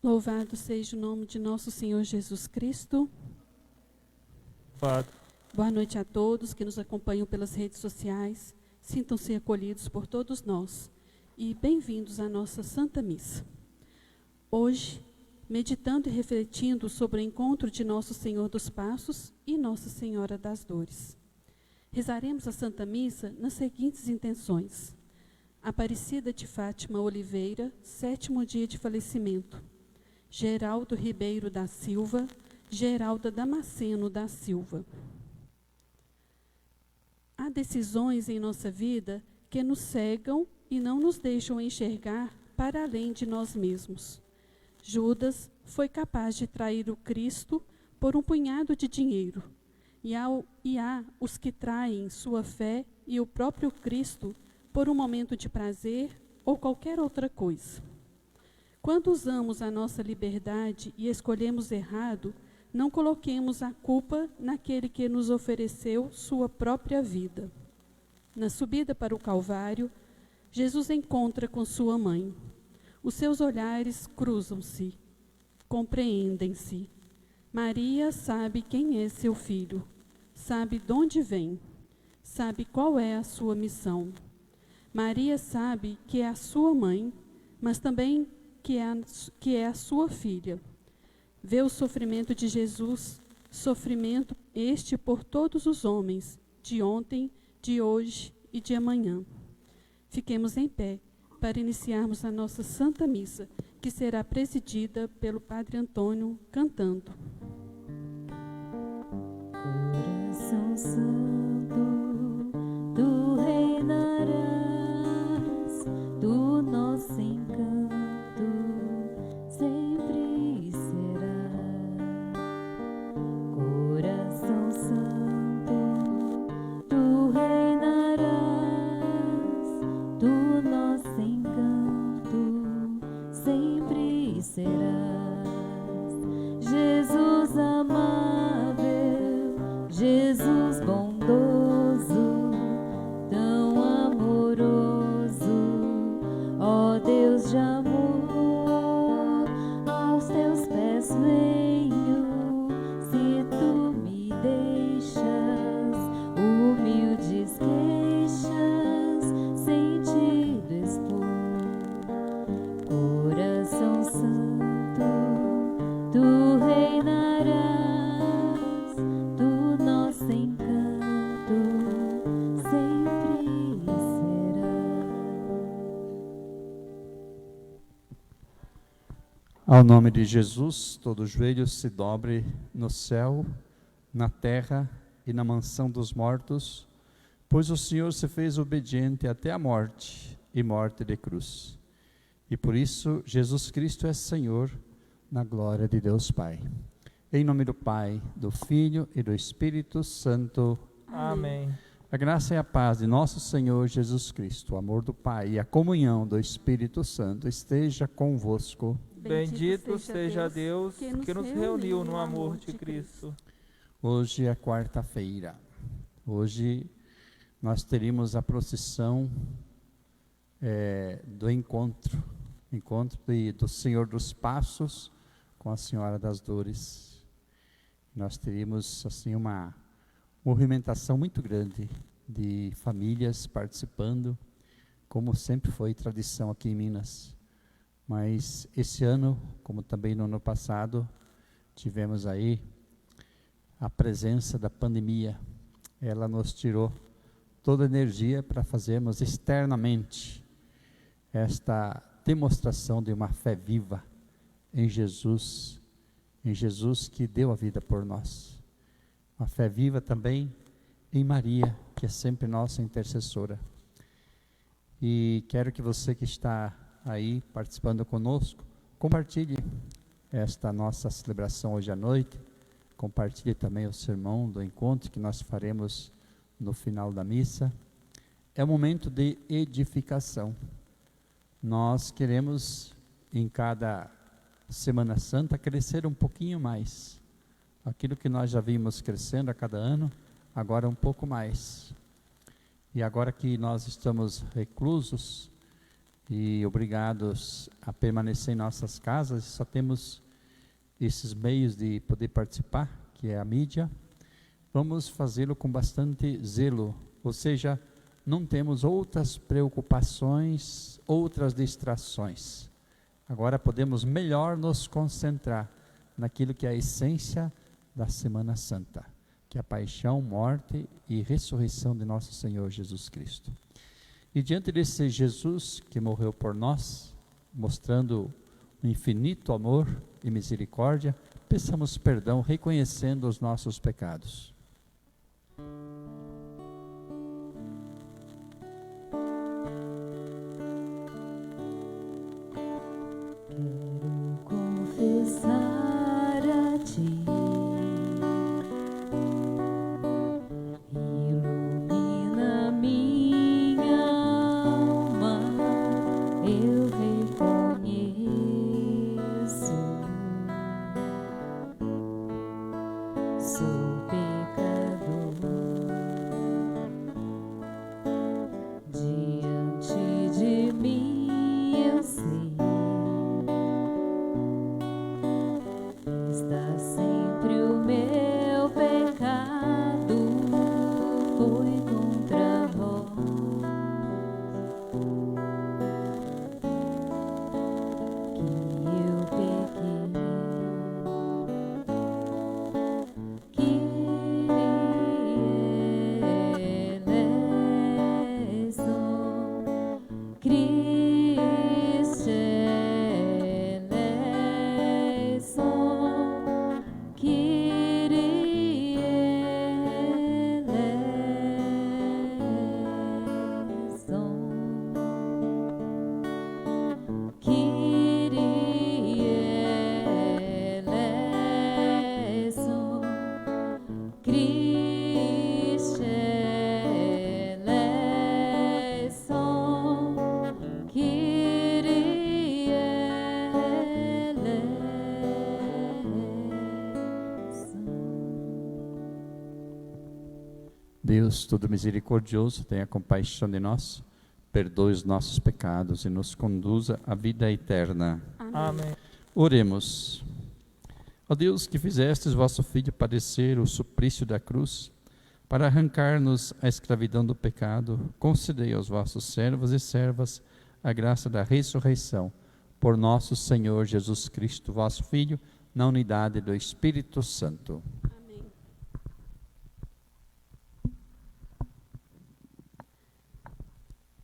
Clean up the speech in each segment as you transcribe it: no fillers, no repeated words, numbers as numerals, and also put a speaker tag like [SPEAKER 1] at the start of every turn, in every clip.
[SPEAKER 1] Louvado seja o nome de nosso Senhor Jesus Cristo.
[SPEAKER 2] Louvado.
[SPEAKER 1] Boa noite a todos que nos acompanham pelas redes sociais. Sintam-se acolhidos por todos nós e bem-vindos à nossa Santa Missa. Hoje, meditando e refletindo sobre o encontro de Nosso Senhor dos Passos e Nossa Senhora das Dores. Rezaremos a Santa Missa nas seguintes intenções. Aparecida de Fátima Oliveira, 7º dia de falecimento. Geraldo Ribeiro da Silva, Geralda Damasceno da Silva. Há decisões em nossa vida que nos cegam e não nos deixam enxergar para além de nós mesmos. Judas foi capaz de trair o Cristo por um punhado de dinheiro. E há os que traem sua fé e o próprio Cristo por um momento de prazer ou qualquer outra coisa. Quando usamos a nossa liberdade e escolhemos errado, não coloquemos a culpa naquele que nos ofereceu sua própria vida. Na subida para o Calvário, Jesus encontra com sua mãe. Os seus olhares cruzam-se, compreendem-se. Maria sabe quem é seu filho, sabe de onde vem, sabe qual é a sua missão. Maria sabe que é a sua mãe, mas também que é a sua filha. Vê o sofrimento de Jesus, sofrimento este por todos os homens, de ontem, de hoje e de amanhã. Fiquemos em pé para iniciarmos a nossa Santa Missa, que será presidida pelo Padre Antônio cantando.
[SPEAKER 3] Coração Santo, tu reinarás, do nosso encanto sempre será. Coração Santo, tu reinarás, do nosso encanto sempre serás. Jesus amável, Jesus bondoso, tão amoroso, ó Deus de amor, aos teus pés venho, se tu me deixas, humildes queixas, sentido expor. Coração Santo, tu reinarás, do nosso encanto sempre será.
[SPEAKER 2] Ao nome de Jesus, todo joelho se dobre no céu, na terra e na mansão dos mortos, pois o Senhor se fez obediente até a morte e morte de cruz. E por isso Jesus Cristo é Senhor, na glória de Deus Pai. Em nome do Pai, do Filho e do Espírito Santo.
[SPEAKER 4] Amém.
[SPEAKER 2] A graça e a paz de nosso Senhor Jesus Cristo, o amor do Pai e a comunhão do Espírito Santo esteja convosco.
[SPEAKER 4] Bendito seja Deus que nos reuniu no amor de Cristo.
[SPEAKER 2] Hoje é quarta-feira. Hoje nós teríamos a procissão do encontro do Senhor dos Passos com a Senhora das Dores. Nós teríamos assim uma movimentação muito grande de famílias participando, como sempre foi tradição aqui em Minas. Mas esse ano, como também no ano passado, tivemos aí a presença da pandemia. Ela nos tirou toda a energia para fazermos externamente esta demonstração de uma fé viva em Jesus que deu a vida por nós. Uma fé viva também em Maria, que é sempre nossa intercessora. E quero que você que está aí participando conosco, compartilhe esta nossa celebração hoje à noite, compartilhe também o sermão do encontro que nós faremos no final da missa. É um momento de edificação. Nós queremos, em cada Semana Santa, crescer um pouquinho mais. Aquilo que nós já vimos crescendo a cada ano, agora um pouco mais. E agora que nós estamos reclusos, e obrigados a permanecer em nossas casas, só temos esses meios de poder participar, que é a mídia, vamos fazê-lo com bastante zelo, ou seja, não temos outras preocupações, outras distrações. Agora podemos melhor nos concentrar naquilo que é a essência da Semana Santa, que é a paixão, morte e ressurreição de nosso Senhor Jesus Cristo. E diante desse Jesus que morreu por nós, mostrando o infinito amor e misericórdia, peçamos perdão, reconhecendo os nossos pecados.
[SPEAKER 3] Quero confessar a ti, ilumina minha alma, eu reconheço, sou pecador, diante de mim eu sei. Está sempre o meu pecado, foi contra vós, que eu pequei, que eleison, Christe eleison, Kyrie eleison, Kyrie eleison, Christe eleison, Kyrie eleison.
[SPEAKER 2] Deus todo misericordioso, tenha compaixão de nós, perdoe os nossos pecados e nos conduza à vida eterna.
[SPEAKER 4] Amém.
[SPEAKER 2] Oremos. Ó Deus, que fizestes vosso Filho padecer o suplício da cruz, para arrancar-nos a escravidão do pecado, concedei aos vossos servos e servas a graça da ressurreição, por nosso Senhor Jesus Cristo, vosso Filho, na unidade do Espírito Santo.
[SPEAKER 1] Amém.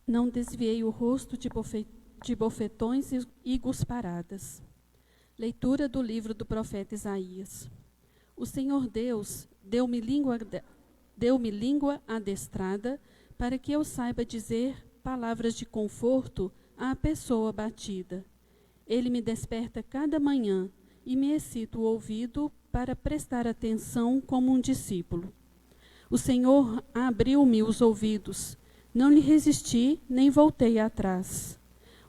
[SPEAKER 1] Não desviei o rosto de bofetões e gusparadas. Leitura do livro do profeta Isaías. O Senhor Deus deu-me língua adestrada para que eu saiba dizer palavras de conforto à pessoa abatida. Ele me desperta cada manhã e me excita o ouvido para prestar atenção como um discípulo. O Senhor abriu-me os ouvidos, não lhe resisti nem voltei atrás.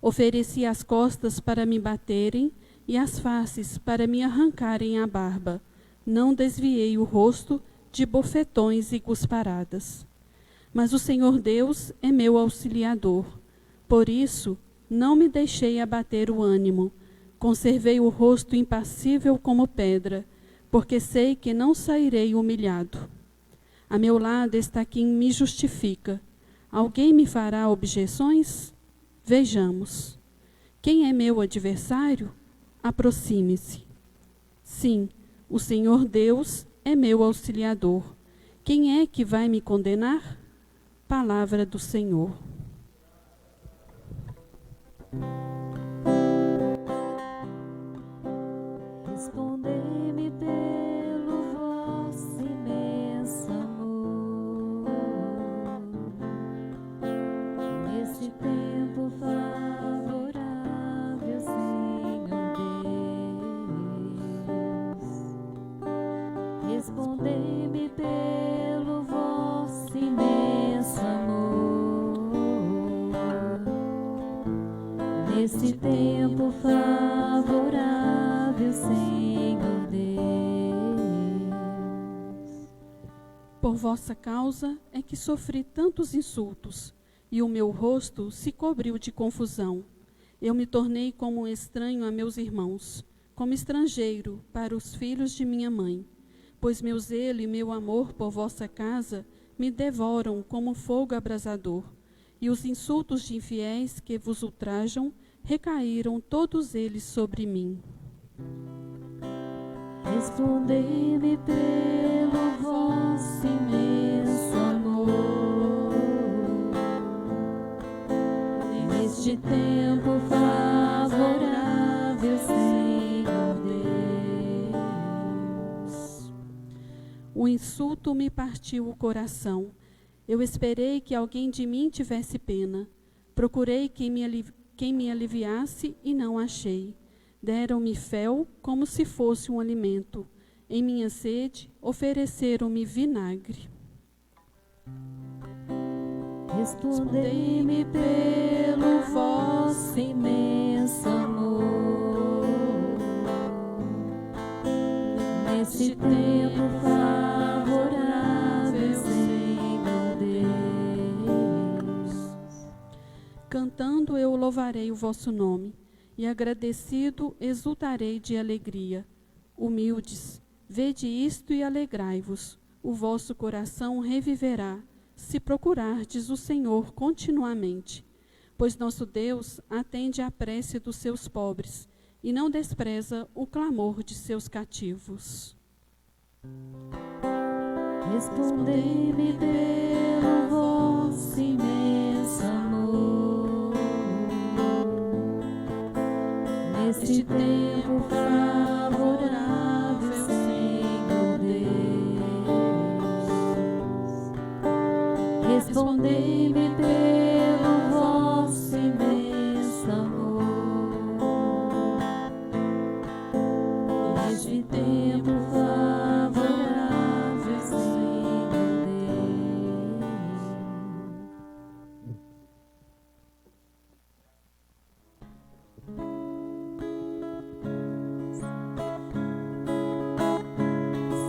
[SPEAKER 1] Ofereci as costas para me baterem e as faces para me arrancarem a barba. Não desviei o rosto de bofetões e cusparadas. Mas o Senhor Deus é meu auxiliador. Por isso, não me deixei abater o ânimo. Conservei o rosto impassível como pedra, porque sei que não sairei humilhado. A meu lado está quem me justifica. Alguém me fará objeções? Vejamos. Quem é meu adversário? Aproxime-se. Sim, o Senhor Deus é meu auxiliador. Quem é que vai me condenar? Palavra do Senhor.
[SPEAKER 3] Respondei-me pelo vosso imenso amor, nesse tempo favorável, Senhor Deus. Respondei-me pelo vosso imenso amor, nesse tempo favorável, Senhor Deus.
[SPEAKER 1] Por vossa causa é que sofri tantos insultos, e o meu rosto se cobriu de confusão. Eu me tornei como um estranho a meus irmãos, como estrangeiro para os filhos de minha mãe. Pois meu zelo e meu amor por vossa casa me devoram como fogo abrasador, e os insultos de infiéis que vos ultrajam recaíram todos eles sobre mim.
[SPEAKER 3] Respondei-me pelo vosso imenso amor, neste tempo favorável, Senhor Deus.
[SPEAKER 1] O insulto me partiu o coração. Eu esperei que alguém de mim tivesse pena. Procurei quem me aliviasse e não achei. Deram-me fel como se fosse um alimento. Em minha sede, ofereceram-me vinagre.
[SPEAKER 3] Respondei-me pelo vosso imenso amor, neste tempo favorável, Senhor Deus.
[SPEAKER 1] Cantando eu louvarei o vosso nome, e agradecido exultarei de alegria. Humildes, vede isto e alegrai-vos. O vosso coração reviverá, se procurardes o Senhor continuamente. Pois nosso Deus atende à prece dos seus pobres, e não despreza o clamor de seus cativos.
[SPEAKER 3] Respondei-me pelo vosso imenso amor, neste tempo favorável, Senhor Deus. Respondei-me pelo vosso imenso amor, neste tempo favorável, Senhor Deus.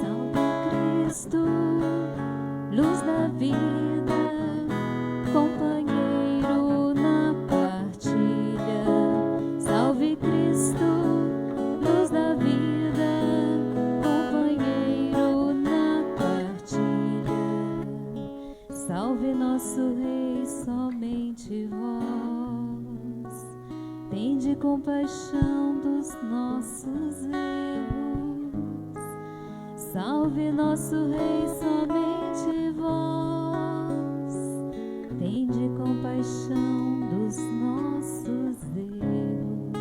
[SPEAKER 3] Salve Cristo, luz da vida, companheiro na partilha. Salve Cristo, luz da vida, companheiro na partilha. Salve nosso Rei, somente vós. Tende compaixão dos nossos erros. Salve nosso Rei, somente vós. Tende compaixão dos nossos erros.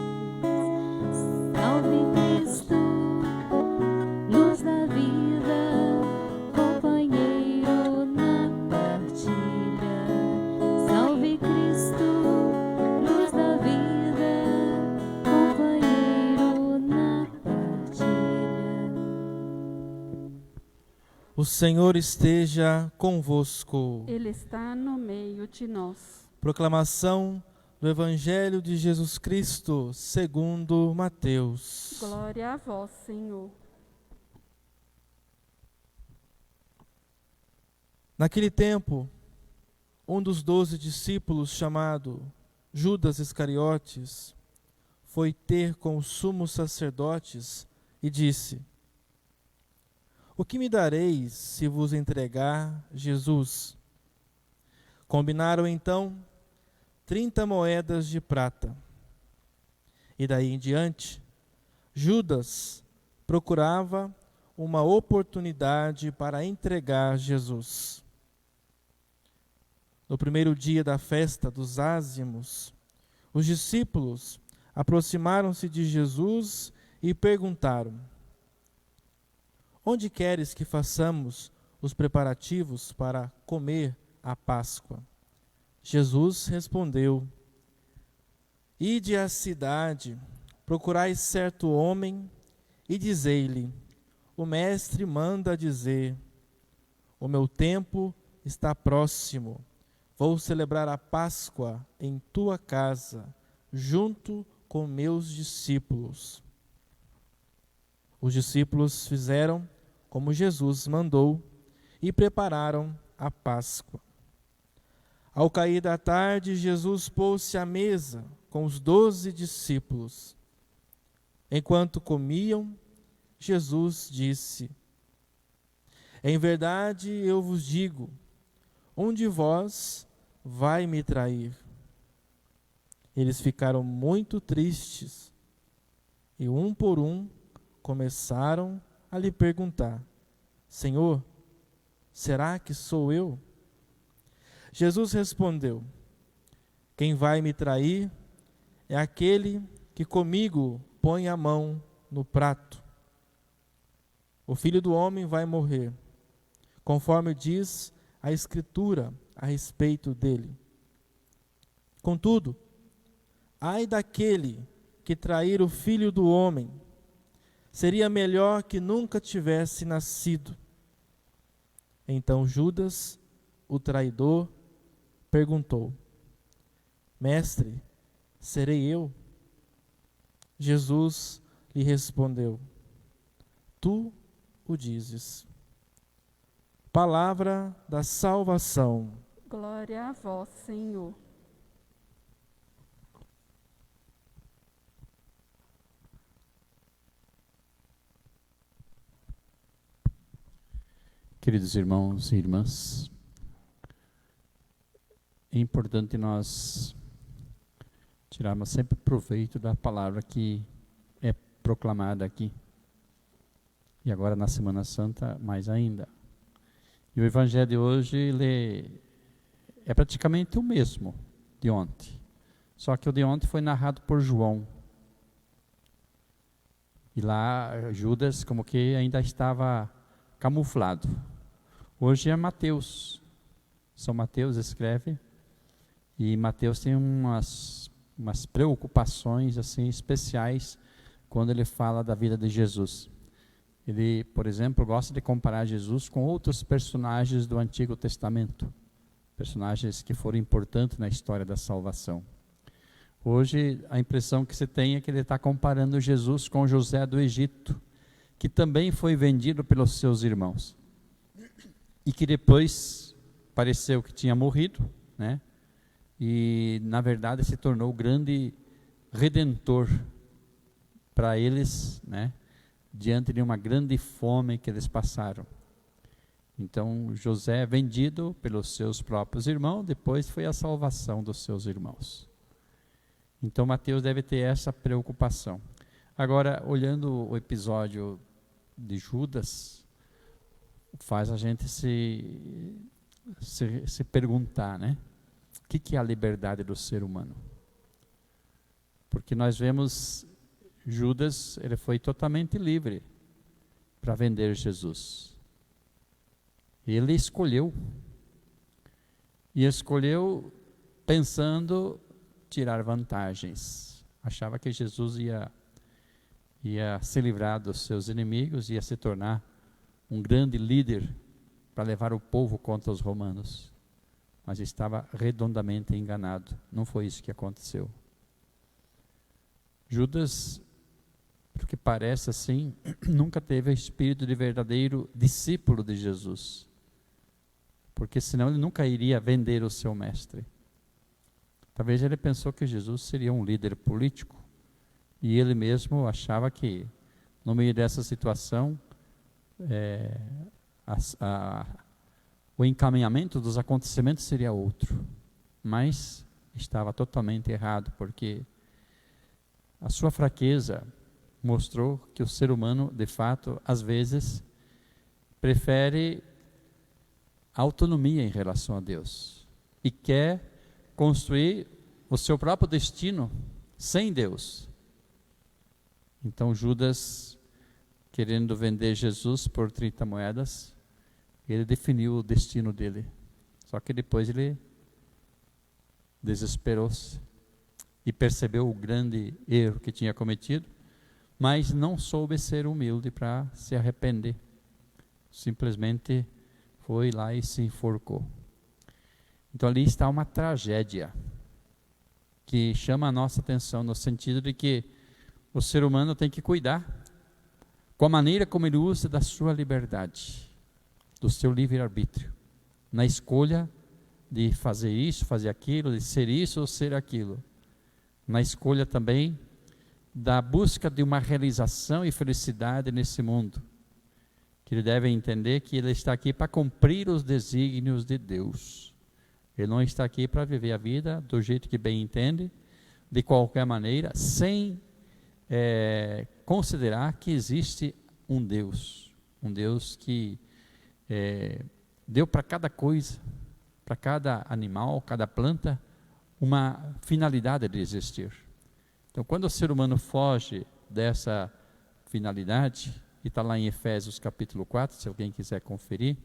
[SPEAKER 3] Salve Cristo, luz da vida, companheiro na partilha. Salve Cristo, luz da vida, companheiro na partilha.
[SPEAKER 4] O Senhor esteja convosco.
[SPEAKER 1] Ele está no meio de nós.
[SPEAKER 4] Proclamação do Evangelho de Jesus Cristo, segundo Mateus.
[SPEAKER 1] Glória a vós, Senhor.
[SPEAKER 4] Naquele tempo, um dos 12 discípulos, chamado Judas Iscariotes, foi ter com os sumos sacerdotes e disse: O que me dareis se vos entregar Jesus? Combinaram então 30 moedas de prata. E daí em diante, Judas procurava uma oportunidade para entregar Jesus. No primeiro dia da festa dos ázimos, os discípulos aproximaram-se de Jesus e perguntaram: Onde queres que façamos os preparativos para comer a Páscoa? Jesus respondeu: Ide à cidade, procurai certo homem e dizei-lhe: O mestre manda dizer: O meu tempo está próximo. Vou celebrar a Páscoa em tua casa, junto com meus discípulos. Os discípulos fizeram como Jesus mandou e prepararam a Páscoa. Ao cair da tarde, Jesus pôs-se à mesa com os 12 discípulos. Enquanto comiam, Jesus disse: Em verdade eu vos digo, um de vós vai me trair. Eles ficaram muito tristes e, um por um, começaram a lhe perguntar: Senhor, será que sou eu? Jesus respondeu: Quem vai me trair é aquele que comigo põe a mão no prato. O Filho do Homem vai morrer, conforme diz a Escritura a respeito dele. Contudo, ai daquele que trair o Filho do Homem, seria melhor que nunca tivesse nascido. Então Judas, o traidor, perguntou: Mestre, serei eu? Jesus lhe respondeu: Tu o dizes. Palavra da salvação.
[SPEAKER 1] Glória a vós, Senhor.
[SPEAKER 2] Queridos irmãos e irmãs, é importante nós tirarmos sempre proveito da palavra que é proclamada aqui. E agora na Semana Santa, mais ainda. E o Evangelho de hoje, ele é praticamente o mesmo de ontem. Só que o de ontem foi narrado por João. E lá Judas como que ainda estava camuflado. Hoje é Mateus. São Mateus escreve. E Mateus tem umas preocupações assim especiais quando ele fala da vida de Jesus. Ele, por exemplo, gosta de comparar Jesus com outros personagens do Antigo Testamento, personagens que foram importantes na história da salvação. Hoje, a impressão que se tem é que ele está comparando Jesus com José do Egito, que também foi vendido pelos seus irmãos, e que depois pareceu que tinha morrido, né? E, na verdade, se tornou o grande redentor para eles, né? Diante de uma grande fome que eles passaram. Então, José é vendido pelos seus próprios irmãos, depois foi a salvação dos seus irmãos. Então, Mateus deve ter essa preocupação. Agora, olhando o episódio de Judas, faz a gente se perguntar, né? O que é a liberdade do ser humano? Porque nós vemos Judas, ele foi totalmente livre para vender Jesus. Ele escolheu. E escolheu pensando tirar vantagens. Achava que Jesus ia se livrar dos seus inimigos, ia se tornar um grande líder para levar o povo contra os romanos. Mas estava redondamente enganado. Não foi isso que aconteceu. Judas, porque parece assim, nunca teve o espírito de verdadeiro discípulo de Jesus. Porque senão ele nunca iria vender o seu mestre. Talvez ele pensou que Jesus seria um líder político. E ele mesmo achava que, no meio dessa situação, o encaminhamento dos acontecimentos seria outro. Mas estava totalmente errado, porque a sua fraqueza mostrou que o ser humano, de fato, às vezes, prefere autonomia em relação a Deus. E quer construir o seu próprio destino sem Deus. Então Judas, querendo vender Jesus por 30 moedas, ele definiu o destino dele. Só que depois ele desesperou-se e percebeu o grande erro que tinha cometido, mas não soube ser humilde para se arrepender. Simplesmente foi lá e se enforcou. Então ali está uma tragédia que chama a nossa atenção no sentido de que o ser humano tem que cuidar com a maneira como ele usa da sua liberdade, do seu livre-arbítrio, na escolha de fazer isso, fazer aquilo, de ser isso ou ser aquilo. Na escolha também da busca de uma realização e felicidade nesse mundo. Que ele deve entender que ele está aqui para cumprir os desígnios de Deus. Ele não está aqui para viver a vida do jeito que bem entende, de qualquer maneira, sem considerar que existe um Deus que deu para cada coisa, para cada animal, cada planta, uma finalidade de existir. Então, quando o ser humano foge dessa finalidade, e está lá em Efésios capítulo 4, se alguém quiser conferir,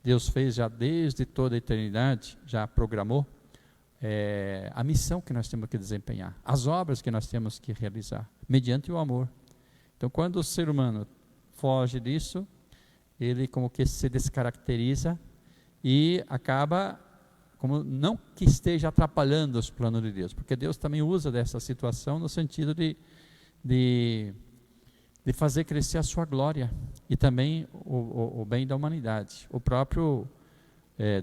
[SPEAKER 2] Deus fez já desde toda a eternidade, já programou a missão que nós temos que desempenhar, as obras que nós temos que realizar, mediante o amor. Então, quando o ser humano foge disso, ele como que se descaracteriza e acaba, como não que esteja atrapalhando os planos de Deus, porque Deus também usa dessa situação no sentido de fazer crescer a sua glória e também o bem da humanidade. O próprio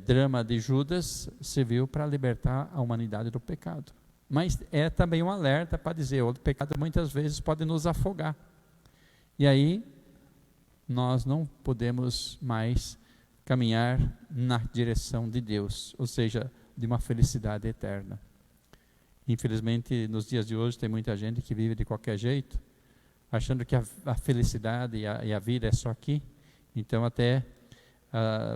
[SPEAKER 2] drama de Judas serviu para libertar a humanidade do pecado. Mas é também um alerta para dizer, o pecado muitas vezes pode nos afogar. E aí, nós não podemos mais caminhar na direção de Deus, ou seja, de uma felicidade eterna. Infelizmente, nos dias de hoje, tem muita gente que vive de qualquer jeito, achando que a felicidade e a vida é só aqui. Então, até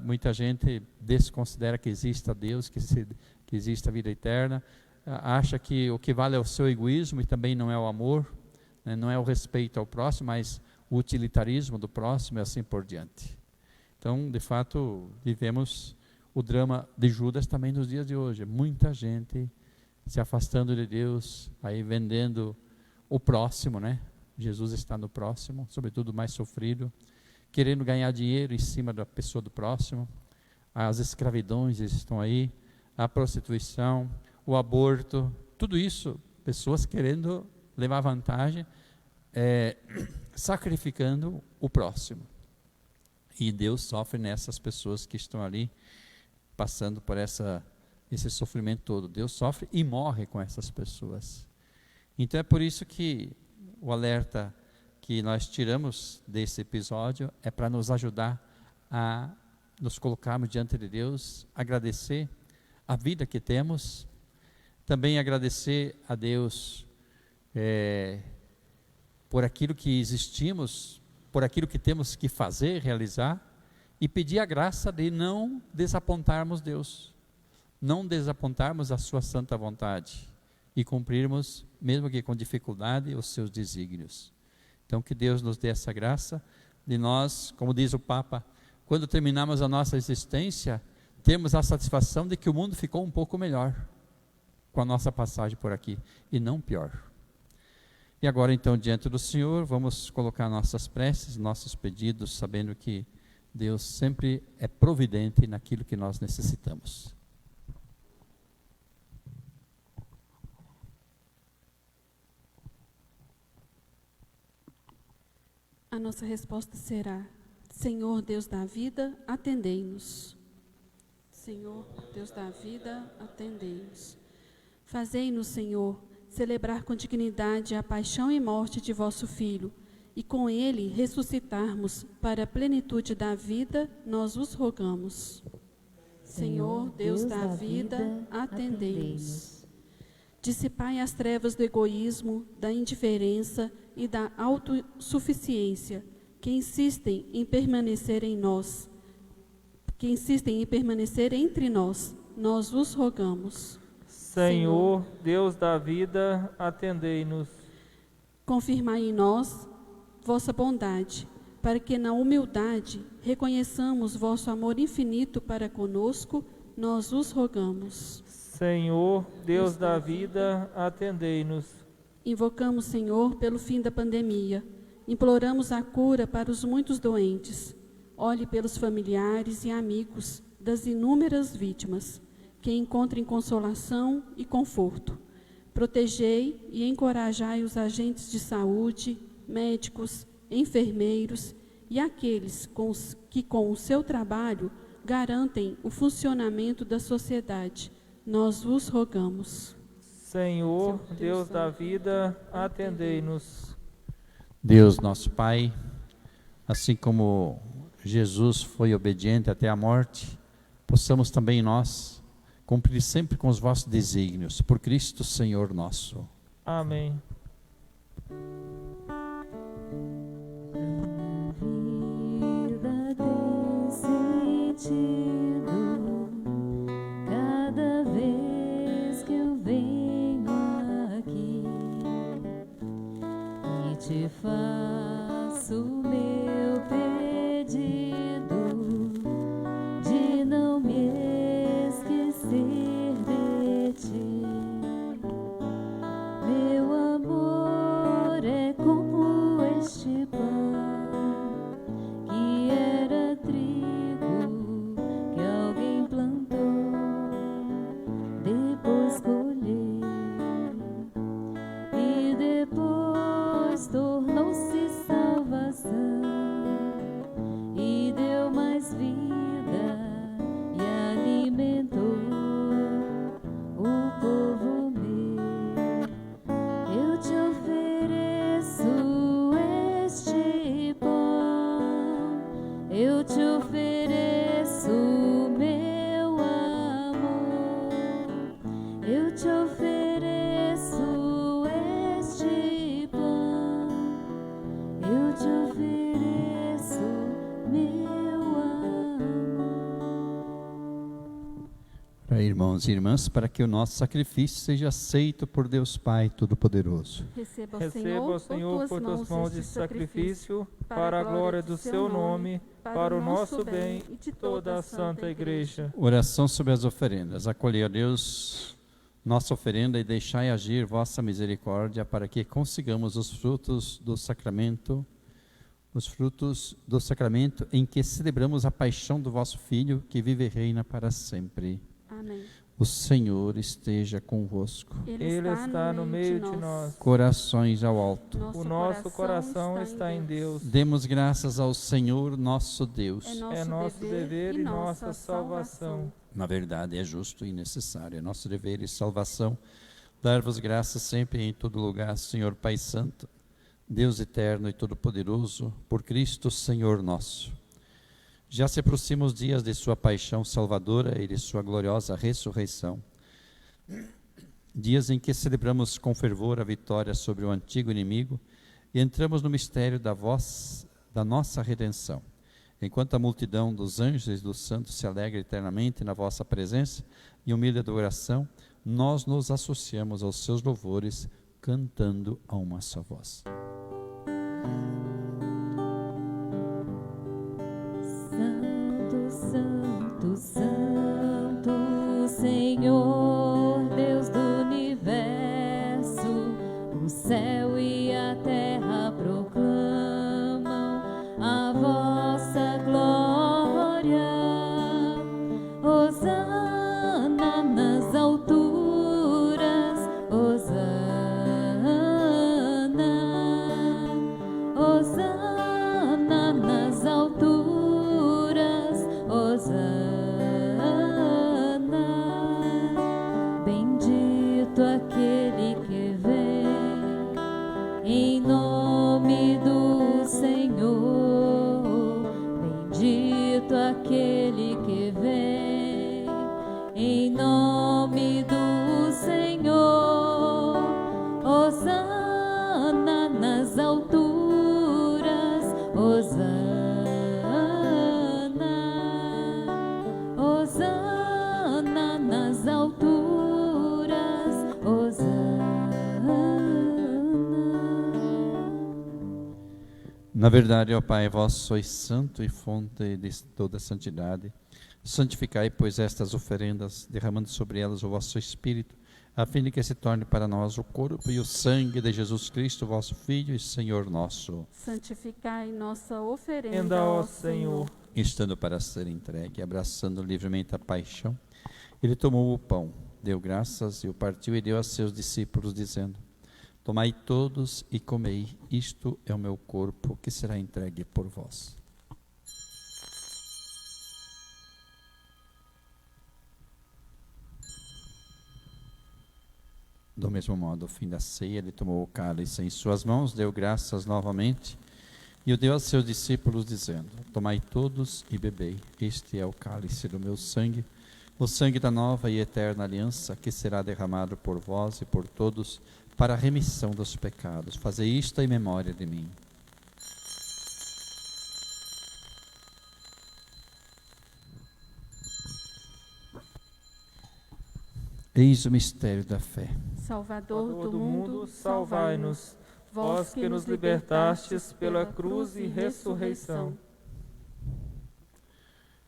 [SPEAKER 2] muita gente desconsidera que exista Deus, que exista a vida eterna, acha que o que vale é o seu egoísmo e também não é o amor, né? Não é o respeito ao próximo, mas o utilitarismo do próximo e assim por diante. Então, de fato, vivemos o drama de Judas também nos dias de hoje. Muita gente se afastando de Deus, aí vendendo o próximo, né? Jesus está no próximo, sobretudo o mais sofrido, querendo ganhar dinheiro em cima da pessoa do próximo. As escravidões estão aí, a prostituição, o aborto, tudo isso, pessoas querendo levar vantagem, sacrificando o próximo. E Deus sofre nessas pessoas que estão ali, passando por esse sofrimento todo. Deus sofre e morre com essas pessoas. Então é por isso que o alerta que nós tiramos desse episódio é para nos ajudar a nos colocarmos diante de Deus, agradecer a vida que temos, também agradecer a Deus por aquilo que existimos, por aquilo que temos que fazer, realizar, e pedir a graça de não desapontarmos Deus, não desapontarmos a sua santa vontade e cumprirmos, mesmo que com dificuldade, os seus desígnios. Então, que Deus nos dê essa graça de nós, como diz o Papa, quando terminarmos a nossa existência, temos a satisfação de que o mundo ficou um pouco melhor com a nossa passagem por aqui, e não pior. E agora, então, diante do Senhor, vamos colocar nossas preces, nossos pedidos, sabendo que Deus sempre é providente naquilo que nós necessitamos.
[SPEAKER 1] A nossa resposta será: Senhor Deus da vida, atendei-nos. Senhor Deus da vida, atendei-nos. Fazei-nos, Senhor, celebrar com dignidade a paixão e morte de vosso Filho, e com ele ressuscitarmos para a plenitude da vida, nós vos rogamos. Senhor Deus da vida, atendei-nos. Dissipai as trevas do egoísmo, da indiferença e da autossuficiência que insistem em permanecer em nós, que insistem em permanecer entre nós, nós vos rogamos.
[SPEAKER 5] Senhor, Deus da vida, atendei-nos.
[SPEAKER 1] Confirmai em nós vossa bondade, para que na humildade reconheçamos vosso amor infinito para conosco, nós vos rogamos.
[SPEAKER 5] Senhor, Deus da vida, atendei-nos.
[SPEAKER 1] Invocamos, Senhor, pelo fim da pandemia. Imploramos a cura para os muitos doentes. Olhe pelos familiares e amigos das inúmeras vítimas, que encontrem consolação e conforto. Protegei e encorajai os agentes de saúde, médicos, enfermeiros e aqueles que com o seu trabalho garantem o funcionamento da sociedade. Nós vos rogamos.
[SPEAKER 5] Senhor, Deus da vida, atendei-nos.
[SPEAKER 2] Deus nosso Pai, assim como Jesus foi obediente até a morte, possamos também nós cumprir sempre com os vossos desígnios, por Cristo Senhor nosso.
[SPEAKER 5] Amém.
[SPEAKER 3] Vida tem sentido cada vez que eu venho aqui e te faço meu pedido de não me esquecer de ti. Meu amor é como este pão que era trigo que alguém plantou, depois colheu e depois tornou-se salvação e deu mais vida e alimentou o povo meu. Eu te ofereço este pão, eu te ofereço meu amor, eu te ofereço este pão, eu te ofereço meu amor.
[SPEAKER 2] Para irmãos e irmãs, para que o nosso sacrifício seja aceito por Deus Pai Todo-Poderoso.
[SPEAKER 1] Receba,
[SPEAKER 5] Receba, Senhor, por tuas mãos este sacrifício, para a glória do seu nome, para o nosso bem e de toda a Santa Igreja.
[SPEAKER 2] Oração sobre as oferendas. Acolhei, ó Deus, nossa oferenda e deixai agir vossa misericórdia para que consigamos os frutos do sacramento em que celebramos a paixão do vosso Filho, que vive e reina para sempre.
[SPEAKER 1] Amém.
[SPEAKER 2] O Senhor esteja convosco.
[SPEAKER 5] Ele está no meio de nós.
[SPEAKER 2] Corações ao alto.
[SPEAKER 5] O nosso coração está em Deus.
[SPEAKER 2] Demos graças ao Senhor nosso Deus.
[SPEAKER 5] É nosso dever e nossa salvação.
[SPEAKER 2] Na verdade, é justo e necessário. É nosso dever e salvação dar-vos graças sempre e em todo lugar, Senhor Pai Santo, Deus eterno e todo-poderoso, por Cristo Senhor nosso. Já se aproximam os dias de sua paixão salvadora e de sua gloriosa ressurreição. Dias em que celebramos com fervor a vitória sobre o antigo inimigo e entramos no mistério da nossa redenção. Enquanto a multidão dos anjos e dos santos se alegra eternamente na vossa presença e humilde adoração, nós nos associamos aos seus louvores, cantando a uma só voz.
[SPEAKER 3] Santo, Santo, Santo, Senhor, Deus do universo, o céu e a terra proclamam a vossa glória. Hosana nas alturas, Hosana, Hosana nas alturas. Hosana, bendito aquele que vem em nome do Senhor, bendito aquele que vem em nome do Senhor. Hosana nas alturas, Hosana. Hosana nas alturas, Hosana.
[SPEAKER 2] Na verdade, ó Pai, vós sois santo e fonte de toda santidade. Santificai, pois, estas oferendas, derramando sobre elas o vosso Espírito, a fim de que se torne para nós o corpo e o sangue de Jesus Cristo, vosso Filho e Senhor nosso.
[SPEAKER 1] Santificai nossa oferenda,
[SPEAKER 5] Ó Senhor.
[SPEAKER 2] Estando para ser entregue, abraçando livremente a paixão, ele tomou o pão, deu graças e o partiu e deu a seus discípulos, dizendo: tomai todos e comei, isto é o meu corpo que será entregue por vós. Do mesmo modo, ao fim da ceia, ele tomou o cálice em suas mãos, deu graças novamente e o deu a seus discípulos, dizendo: tomai todos e bebei, este é o cálice do meu sangue, o sangue da nova e eterna aliança, que será derramado por vós e por todos para a remissão dos pecados. Fazei isto em memória de mim. Eis o mistério da fé.
[SPEAKER 1] Salvador do mundo,
[SPEAKER 5] salvai-nos, vós que nos libertastes pela cruz e ressurreição.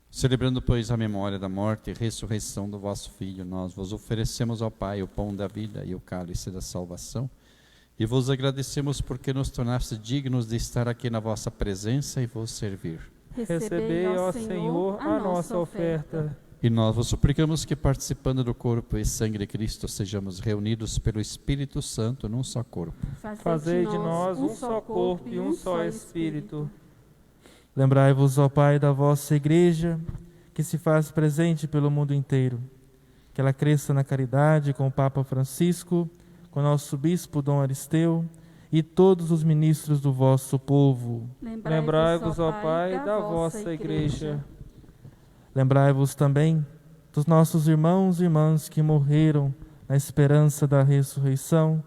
[SPEAKER 2] Celebrando, pois, a memória da morte e ressurreição do vosso Filho, nós vos oferecemos ao Pai o pão da vida e o cálice da salvação, e vos agradecemos porque nos tornaste dignos de estar aqui na vossa presença e vos servir.
[SPEAKER 5] Recebei, ó Senhor, a nossa oferta.
[SPEAKER 2] E nós vos suplicamos que, participando do corpo e sangue de Cristo, sejamos reunidos pelo Espírito Santo num só corpo.
[SPEAKER 5] Fazei de nós um só corpo e um só Espírito.
[SPEAKER 4] Lembrai-vos, ó Pai, da vossa Igreja, que se faz presente pelo mundo inteiro. Que ela cresça na caridade com o Papa Francisco, com o nosso Bispo Dom Aristeu e todos os ministros do vosso povo.
[SPEAKER 5] Lembrai-vos, ó Pai, da vossa Igreja.
[SPEAKER 4] Lembrai-vos também dos nossos irmãos e irmãs que morreram na esperança da ressurreição.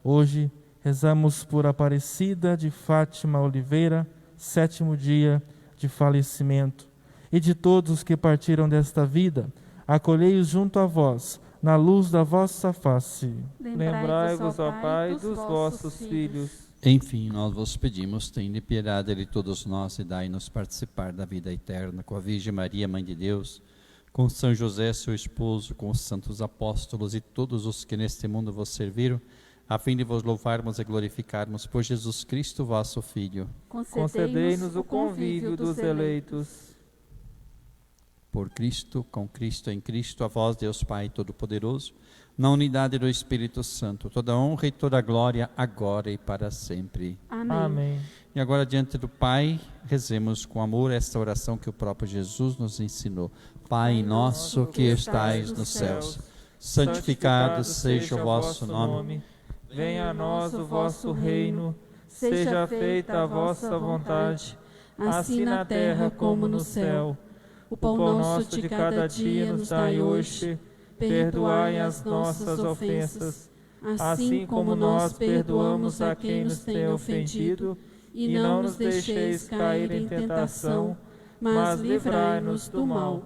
[SPEAKER 4] Hoje rezamos por Aparecida de Fátima Oliveira, 7º dia de falecimento. E de todos os que partiram desta vida, acolhei-os junto a vós, na luz da vossa face.
[SPEAKER 5] Lembrai-vos, ó Pai, dos vossos filhos.
[SPEAKER 2] Enfim, nós vos pedimos, tende piedade de todos nós e dai-nos participar da vida eterna com a Virgem Maria, Mãe de Deus, com São José, seu esposo, com os santos apóstolos e todos os que neste mundo vos serviram, a fim de vos louvarmos e glorificarmos por Jesus Cristo, vosso Filho.
[SPEAKER 5] Concedei-nos o convívio dos eleitos.
[SPEAKER 2] Por Cristo, com Cristo, em Cristo, a vós, Deus Pai Todo-Poderoso, na unidade do Espírito Santo, toda honra e toda glória, agora e para sempre.
[SPEAKER 5] Amém.
[SPEAKER 2] E agora, diante do Pai, rezemos com amor esta oração que o próprio Jesus nos ensinou. Pai nosso que estais nos céus, santificado seja o vosso nome.
[SPEAKER 5] Venha a nós o vosso reino, seja feita a vossa vontade, assim na terra como no céu. O pão nosso de cada dia nos dai hoje. Perdoai as nossas ofensas, assim como nós perdoamos a quem nos tem ofendido, e não nos deixeis cair em tentação, mas livrai-nos do mal.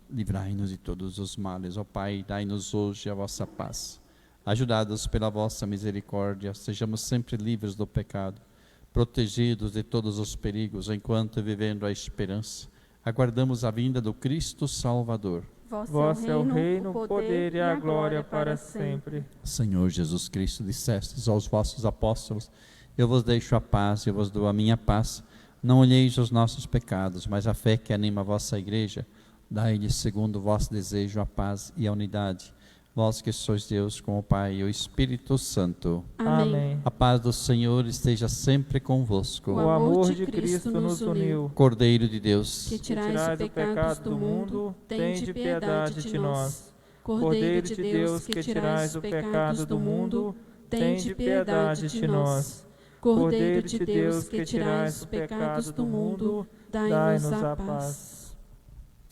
[SPEAKER 2] Livrai-nos de todos os males, ó Pai, dai-nos hoje a vossa paz. Ajudados pela vossa misericórdia, sejamos sempre livres do pecado, protegidos de todos os perigos, enquanto, vivendo a esperança, aguardamos a vinda do Cristo Salvador.
[SPEAKER 5] Vosso é o reino, o poder e a glória para sempre.
[SPEAKER 2] Senhor Jesus Cristo, dissestes aos vossos apóstolos: eu vos deixo a paz, eu vos dou a minha paz. Não olheis os nossos pecados, mas a fé que anima a vossa Igreja. Dai-lhes, segundo o vosso desejo, a paz e a unidade. Vós que sois Deus, com o Pai e o Espírito Santo.
[SPEAKER 5] Amém.
[SPEAKER 2] A paz do Senhor esteja sempre convosco.
[SPEAKER 5] O amor de Cristo nos uniu.
[SPEAKER 2] Cordeiro de Deus,
[SPEAKER 1] que tirais o pecado do mundo, tende piedade de nós. Cordeiro de Deus, que tirais o pecado do mundo, tende piedade de nós. Cordeiro de Deus, que tirais os pecados do mundo, dai-nos a paz.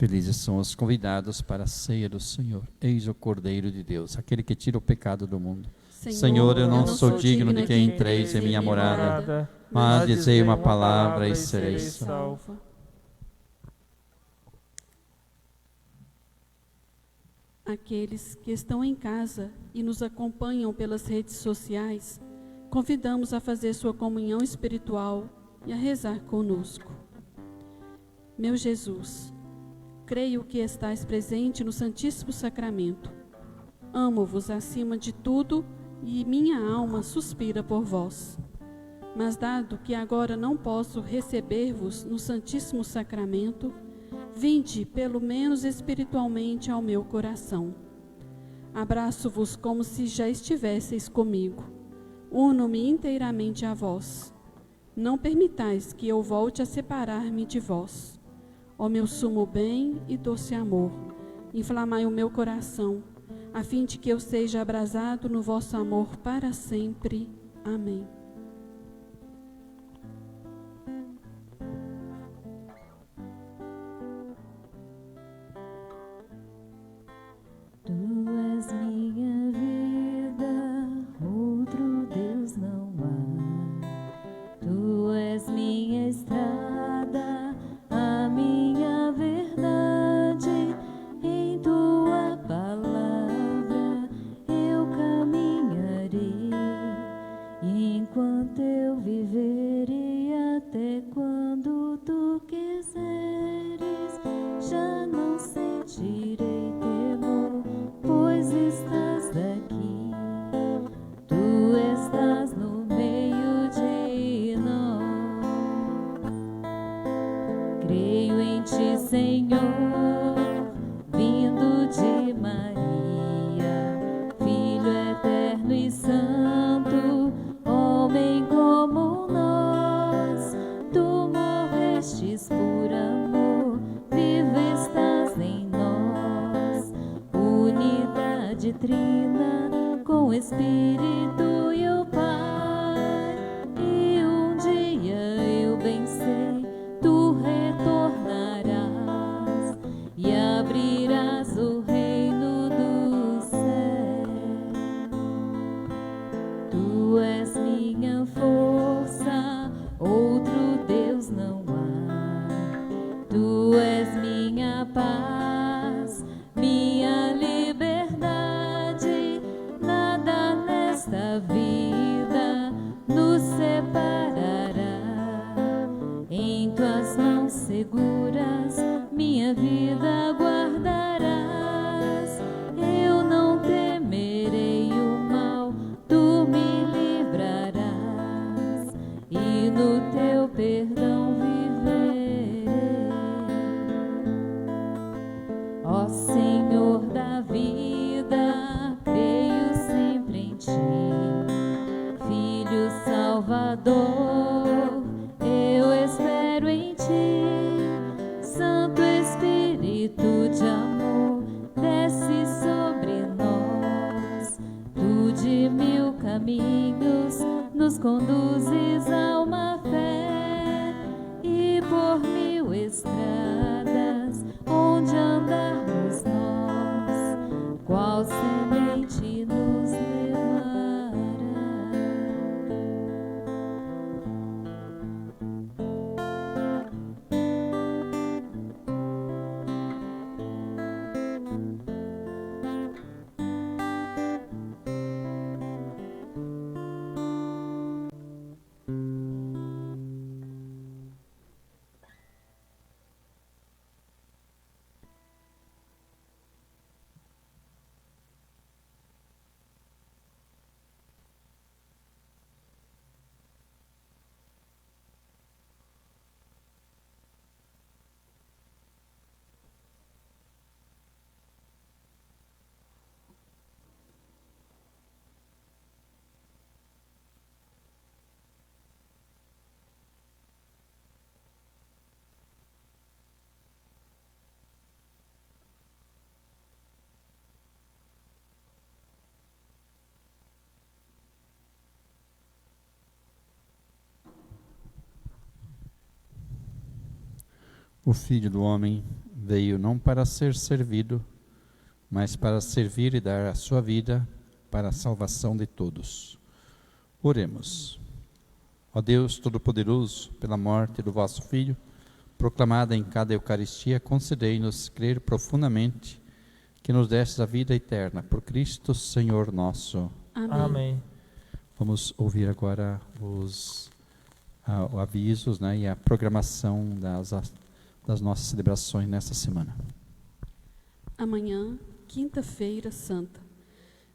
[SPEAKER 2] felizes são os convidados para a ceia do Senhor. Eis o Cordeiro de Deus, aquele que tira o pecado do mundo. Senhor, eu não sou digno de que entreis em minha morada, mas dizei uma palavra e serei salvo.
[SPEAKER 1] Aqueles que estão em casa e nos acompanham pelas redes sociais, convidamos a fazer sua comunhão espiritual e a rezar conosco. Meu Jesus, creio que estais presente no Santíssimo Sacramento. Amo-vos acima de tudo e minha alma suspira por vós. Mas dado que agora não posso receber-vos no Santíssimo Sacramento, vinde pelo menos espiritualmente ao meu coração. Abraço-vos como se já estivesseis comigo. Uno-me inteiramente a vós. Não permitais que eu volte a separar-me de vós. Ó meu sumo bem e doce amor, inflamai o meu coração, a fim de que eu seja abrasado no vosso amor para sempre. Amém.
[SPEAKER 3] Tu és minha vida, outro Deus não há. Tu és minha estrada, a minha verdade. Em tua palavra eu caminharei, enquanto eu viverei, até quando tu quiseres. Já não sentirei temor, pois estás aqui. Tu estás no meio de nós. Creio em ti, Senhor, vindo de Maria, Filho eterno e santo, homem como nós. Tu morrestes por amor, vivo estás em nós. Unidade trina com o Espírito e o Pai. E um dia eu bem sei, tu retornarás e abrirás o reino do céu. Tu és minha força, outro Deus não há. Tu és minha paz, minha liberdade. Nada nesta vida nos separará. Em tuas mãos seguras minha vida guardarás. Eu não temerei o mal, tu me livrarás, e no teu perdão viverei. Ó Senhor da vida, creio sempre em ti. Filho Salvador, eu espero em ti. Santo Espírito de amor, desce sobre nós. Tu de mil caminhos nos conduzes a uma fé, e por mil estradas onde andarmos nós, qual semente nos levará.
[SPEAKER 2] O Filho do Homem veio não para ser servido, mas para servir e dar a sua vida para a salvação de todos. Oremos. Ó Deus Todo-Poderoso, pela morte do vosso Filho, proclamada em cada Eucaristia, concedei-nos crer profundamente que nos destes a vida eterna, por Cristo Senhor nosso.
[SPEAKER 1] Amém.
[SPEAKER 5] Amém.
[SPEAKER 2] Vamos ouvir agora os avisos, né, e a programação das nossas celebrações nesta semana.
[SPEAKER 1] Amanhã, quinta-feira santa,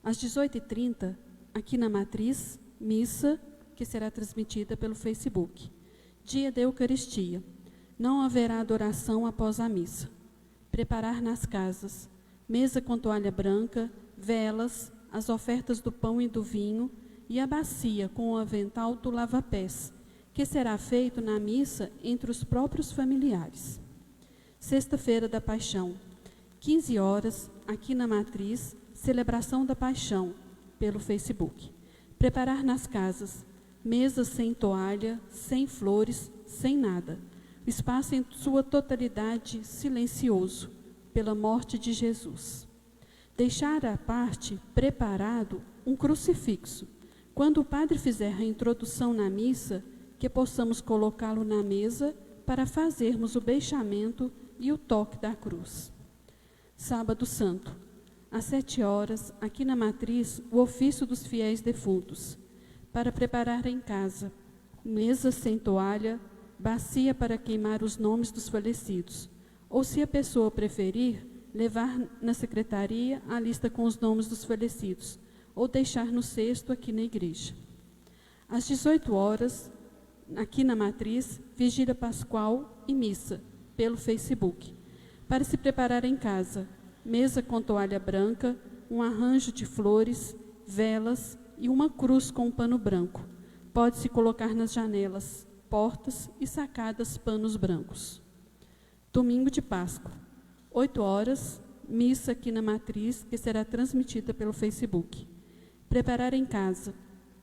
[SPEAKER 1] às 18h30, aqui na Matriz, missa que será transmitida pelo Facebook. Dia da Eucaristia. Não haverá adoração após a missa. Preparar nas casas, mesa com toalha branca, velas, as ofertas do pão e do vinho e a bacia com o avental do lava-pés, que será feito na missa entre os próprios familiares. Sexta-feira da Paixão, 15 horas, aqui na Matriz, celebração da paixão, pelo Facebook. Preparar nas casas, mesas sem toalha, sem flores, sem nada. O espaço em sua totalidade silencioso, pela morte de Jesus. Deixar à parte, preparado, um crucifixo. Quando o padre fizer a introdução na missa, que possamos colocá-lo na mesa para fazermos o beixamento e o toque da cruz. Sábado Santo. Às 7 horas, aqui na Matriz, o ofício dos fiéis defuntos. Para preparar em casa, mesa sem toalha, bacia para queimar os nomes dos falecidos. Ou, se a pessoa preferir, levar na secretaria a lista com os nomes dos falecidos, ou deixar no cesto aqui na igreja. Às 18 horas, aqui na Matriz, vigília pascual e missa, pelo Facebook. Para se preparar em casa, mesa com toalha branca, um arranjo de flores, velas e uma cruz com um pano branco. Pode-se colocar nas janelas, portas e sacadas panos brancos. Domingo de Páscoa, 8 horas, missa aqui na Matriz, que será transmitida pelo Facebook. Preparar em casa,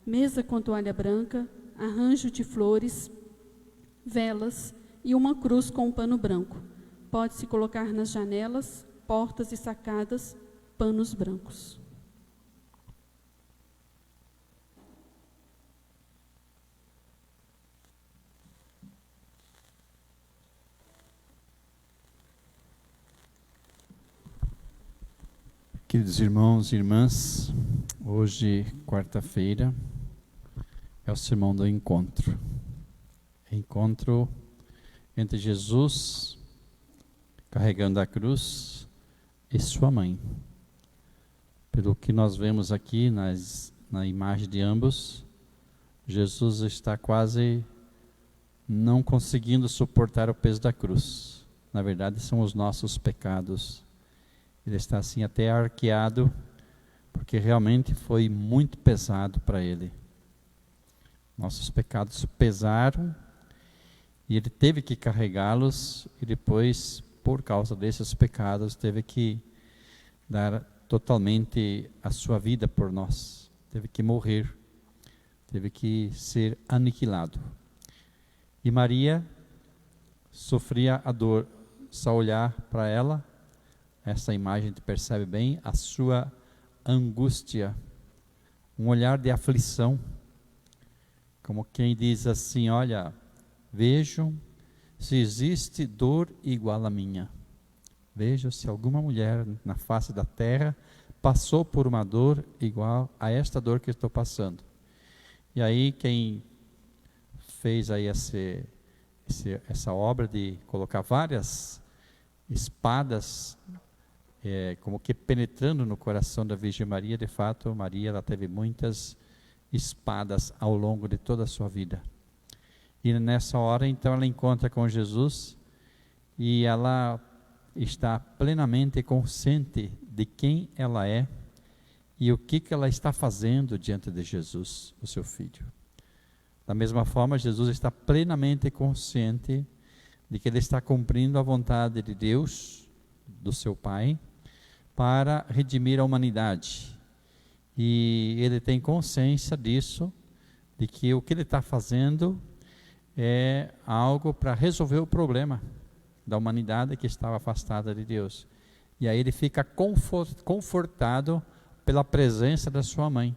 [SPEAKER 1] mesa com toalha branca, arranjo de flores, velas e uma cruz com um pano branco. Pode-se colocar nas janelas, portas e sacadas, panos brancos.
[SPEAKER 2] Queridos irmãos e irmãs, hoje, quarta-feira, é o sermão do encontro. Encontro entre Jesus, carregando a cruz, e sua mãe. Pelo que nós vemos aqui na imagem de ambos, Jesus está quase não conseguindo suportar o peso da cruz. Na verdade, são os nossos pecados. Ele está assim até arqueado, porque realmente foi muito pesado para ele. Nossos pecados pesaram e ele teve que carregá-los, e depois, por causa desses pecados, teve que dar totalmente a sua vida por nós. Teve que morrer, teve que ser aniquilado. E Maria sofria a dor. Só olhar para ela, essa imagem te percebe bem a sua angústia, um olhar de aflição, como quem diz assim: olha, vejam se existe dor igual à minha. Veja se alguma mulher na face da terra passou por uma dor igual a esta dor que estou passando. E aí quem fez aí essa obra de colocar várias espadas, como que penetrando no coração da Virgem Maria, de fato, Maria ela teve muitas espadas ao longo de toda a sua vida. E nessa hora, então, ela encontra com Jesus e ela está plenamente consciente de quem ela é e o que ela está fazendo diante de Jesus, o seu filho. Da mesma forma, Jesus está plenamente consciente de que ele está cumprindo a vontade de Deus, do seu Pai, para redimir a humanidade. E ele tem consciência disso, de que o que ele está fazendo é algo para resolver o problema da humanidade que estava afastada de Deus. E aí ele fica confortado pela presença da sua mãe.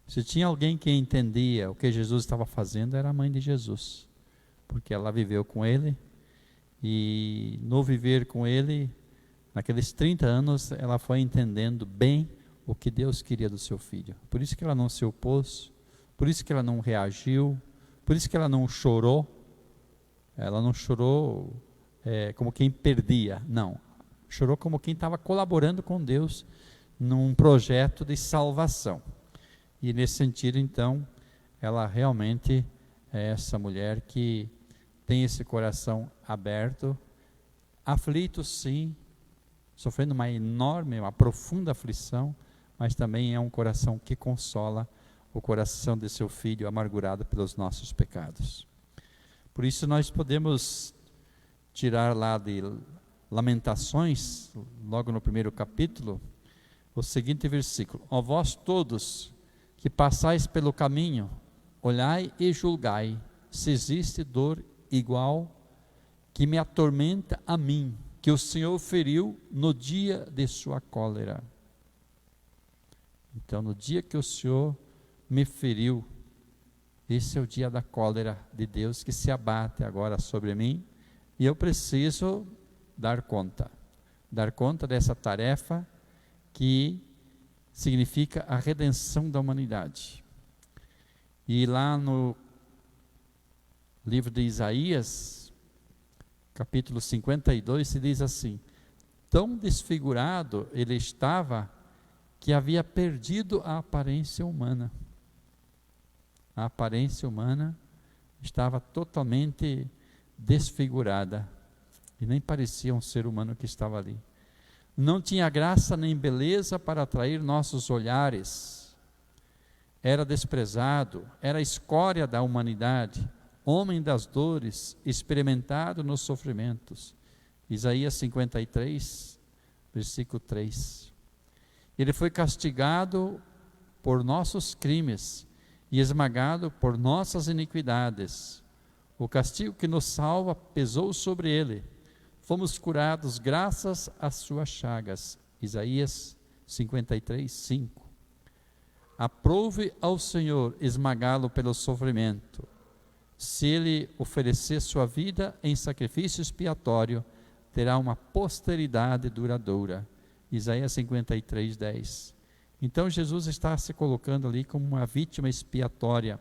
[SPEAKER 2] Se tinha alguém que entendia o que Jesus estava fazendo, era a mãe de Jesus, porque ela viveu com ele, e no viver com ele, naqueles 30 anos, ela foi entendendo bem o que Deus queria do seu filho. Por isso que ela não se opôs, por isso que ela não reagiu, por isso que ela não chorou. Ela não chorou como quem perdia, não. Chorou como quem estava colaborando com Deus num projeto de salvação. E nesse sentido, então, ela realmente é essa mulher que tem esse coração aberto, aflito sim, sofrendo uma profunda aflição, mas também é um coração que consola o coração de seu filho amargurado pelos nossos pecados. Por isso nós podemos tirar lá de Lamentações, logo no primeiro capítulo, o seguinte versículo: ó vós todos que passais pelo caminho, olhai e julgai se existe dor igual que me atormenta a mim, que o Senhor feriu no dia de sua cólera. Então, no dia que o Senhor me feriu, esse é o dia da cólera de Deus que se abate agora sobre mim, e eu preciso dar conta dessa tarefa que significa a redenção da humanidade. E lá no livro de Isaías, capítulo 52, se diz assim: tão desfigurado ele estava que havia perdido a aparência humana. A aparência humana estava totalmente desfigurada e nem parecia um ser humano que estava ali. Não tinha graça nem beleza para atrair nossos olhares. Era desprezado, era a escória da humanidade, homem das dores, experimentado nos sofrimentos. Isaías 53, versículo 3. Ele foi castigado por nossos crimes e esmagado por nossas iniquidades. O castigo que nos salva pesou sobre ele. Fomos curados graças às suas chagas. Isaías 53, 5. Aprove ao Senhor esmagá-lo pelo sofrimento. Se ele oferecer sua vida em sacrifício expiatório, terá uma posteridade duradoura. Isaías 53, 10. Então Jesus está se colocando ali como uma vítima expiatória.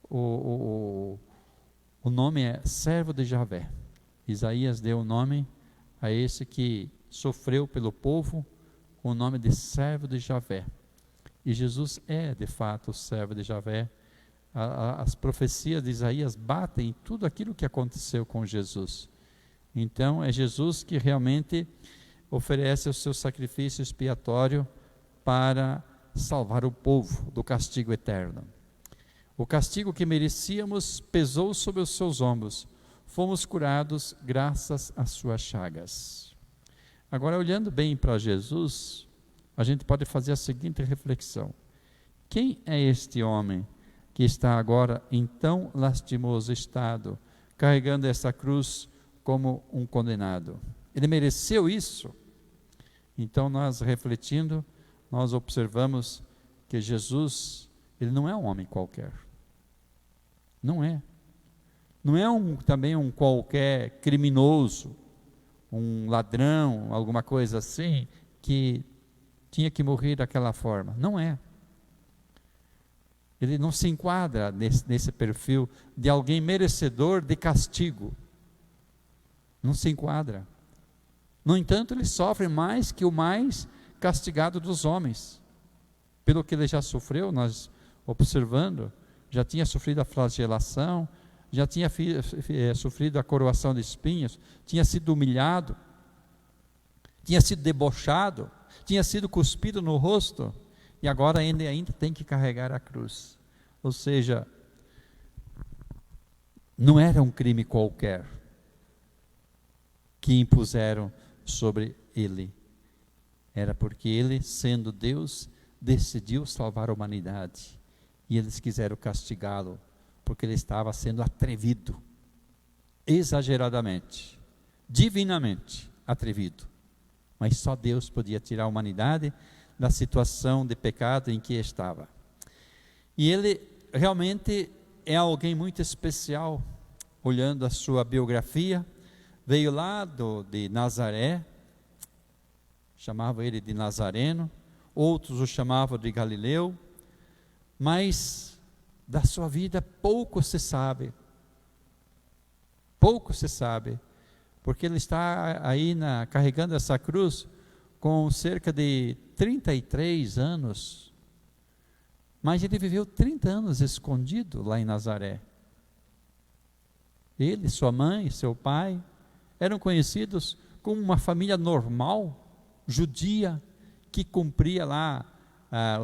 [SPEAKER 2] O nome é servo de Javé. Isaías deu o nome a esse que sofreu pelo povo com o nome de servo de Javé. E Jesus é de fato o servo de Javé. As profecias de Isaías batem em tudo aquilo que aconteceu com Jesus. Então é Jesus que realmente oferece o seu sacrifício expiatório para salvar o povo do castigo eterno. O castigo que merecíamos pesou sobre os seus ombros. Fomos curados graças às suas chagas. Agora, olhando bem para Jesus, a gente pode fazer a seguinte reflexão: quem é este homem que está agora em tão lastimoso estado, carregando essa cruz como um condenado? Ele mereceu isso? Então, nós refletindo, nós observamos que Jesus, ele não é um homem qualquer. Não é. Não é também um qualquer criminoso, um ladrão, alguma coisa assim, que tinha que morrer daquela forma. Não é. Ele não se enquadra nesse perfil de alguém merecedor de castigo. Não se enquadra. No entanto, ele sofre mais que o mais castigado dos homens. Pelo que ele já sofreu, nós observando, já tinha sofrido a flagelação, já tinha sofrido a coroação de espinhos, tinha sido humilhado, tinha sido debochado, tinha sido cuspido no rosto, e agora ainda tem que carregar a cruz. Ou seja, não era um crime qualquer que impuseram sobre ele. Era porque ele, sendo Deus, decidiu salvar a humanidade. E eles quiseram castigá-lo, porque ele estava sendo atrevido, exageradamente, divinamente atrevido. Mas só Deus podia tirar a humanidade da situação de pecado em que estava. E ele realmente é alguém muito especial, olhando a sua biografia. Veio lá de Nazaré, chamavam ele de Nazareno, outros o chamavam de Galileu, mas da sua vida pouco se sabe, porque ele está aí carregando essa cruz com cerca de 33 anos, mas ele viveu 30 anos escondido lá em Nazaré. Ele, sua mãe, seu pai, eram conhecidos como uma família normal, judia, que cumpria lá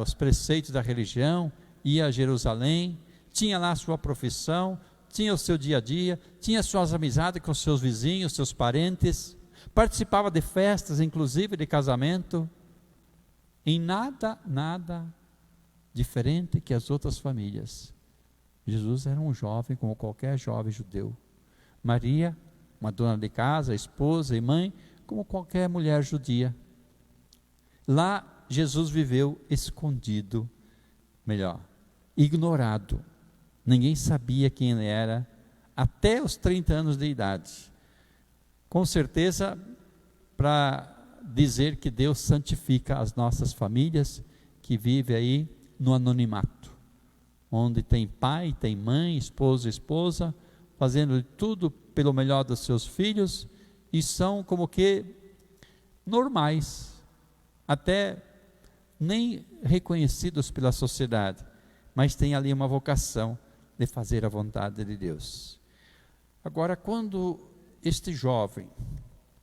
[SPEAKER 2] os preceitos da religião, ia a Jerusalém, tinha lá a sua profissão, tinha o seu dia a dia, tinha suas amizades com seus vizinhos, seus parentes, participava de festas, inclusive de casamento. em nada diferente que as outras famílias. Jesus era um jovem como qualquer jovem judeu. Maria, uma dona de casa, esposa e mãe, como qualquer mulher judia. Lá Jesus viveu escondido, ignorado. Ninguém sabia quem ele era até os 30 anos de idade. Com certeza, para dizer que Deus santifica as nossas famílias que vivem aí no anonimato, onde tem pai, tem mãe, esposo e esposa, fazendo tudo pelo melhor dos seus filhos, e são como que normais, até nem reconhecidos pela sociedade, mas tem ali uma vocação de fazer a vontade de Deus. Agora, quando este jovem,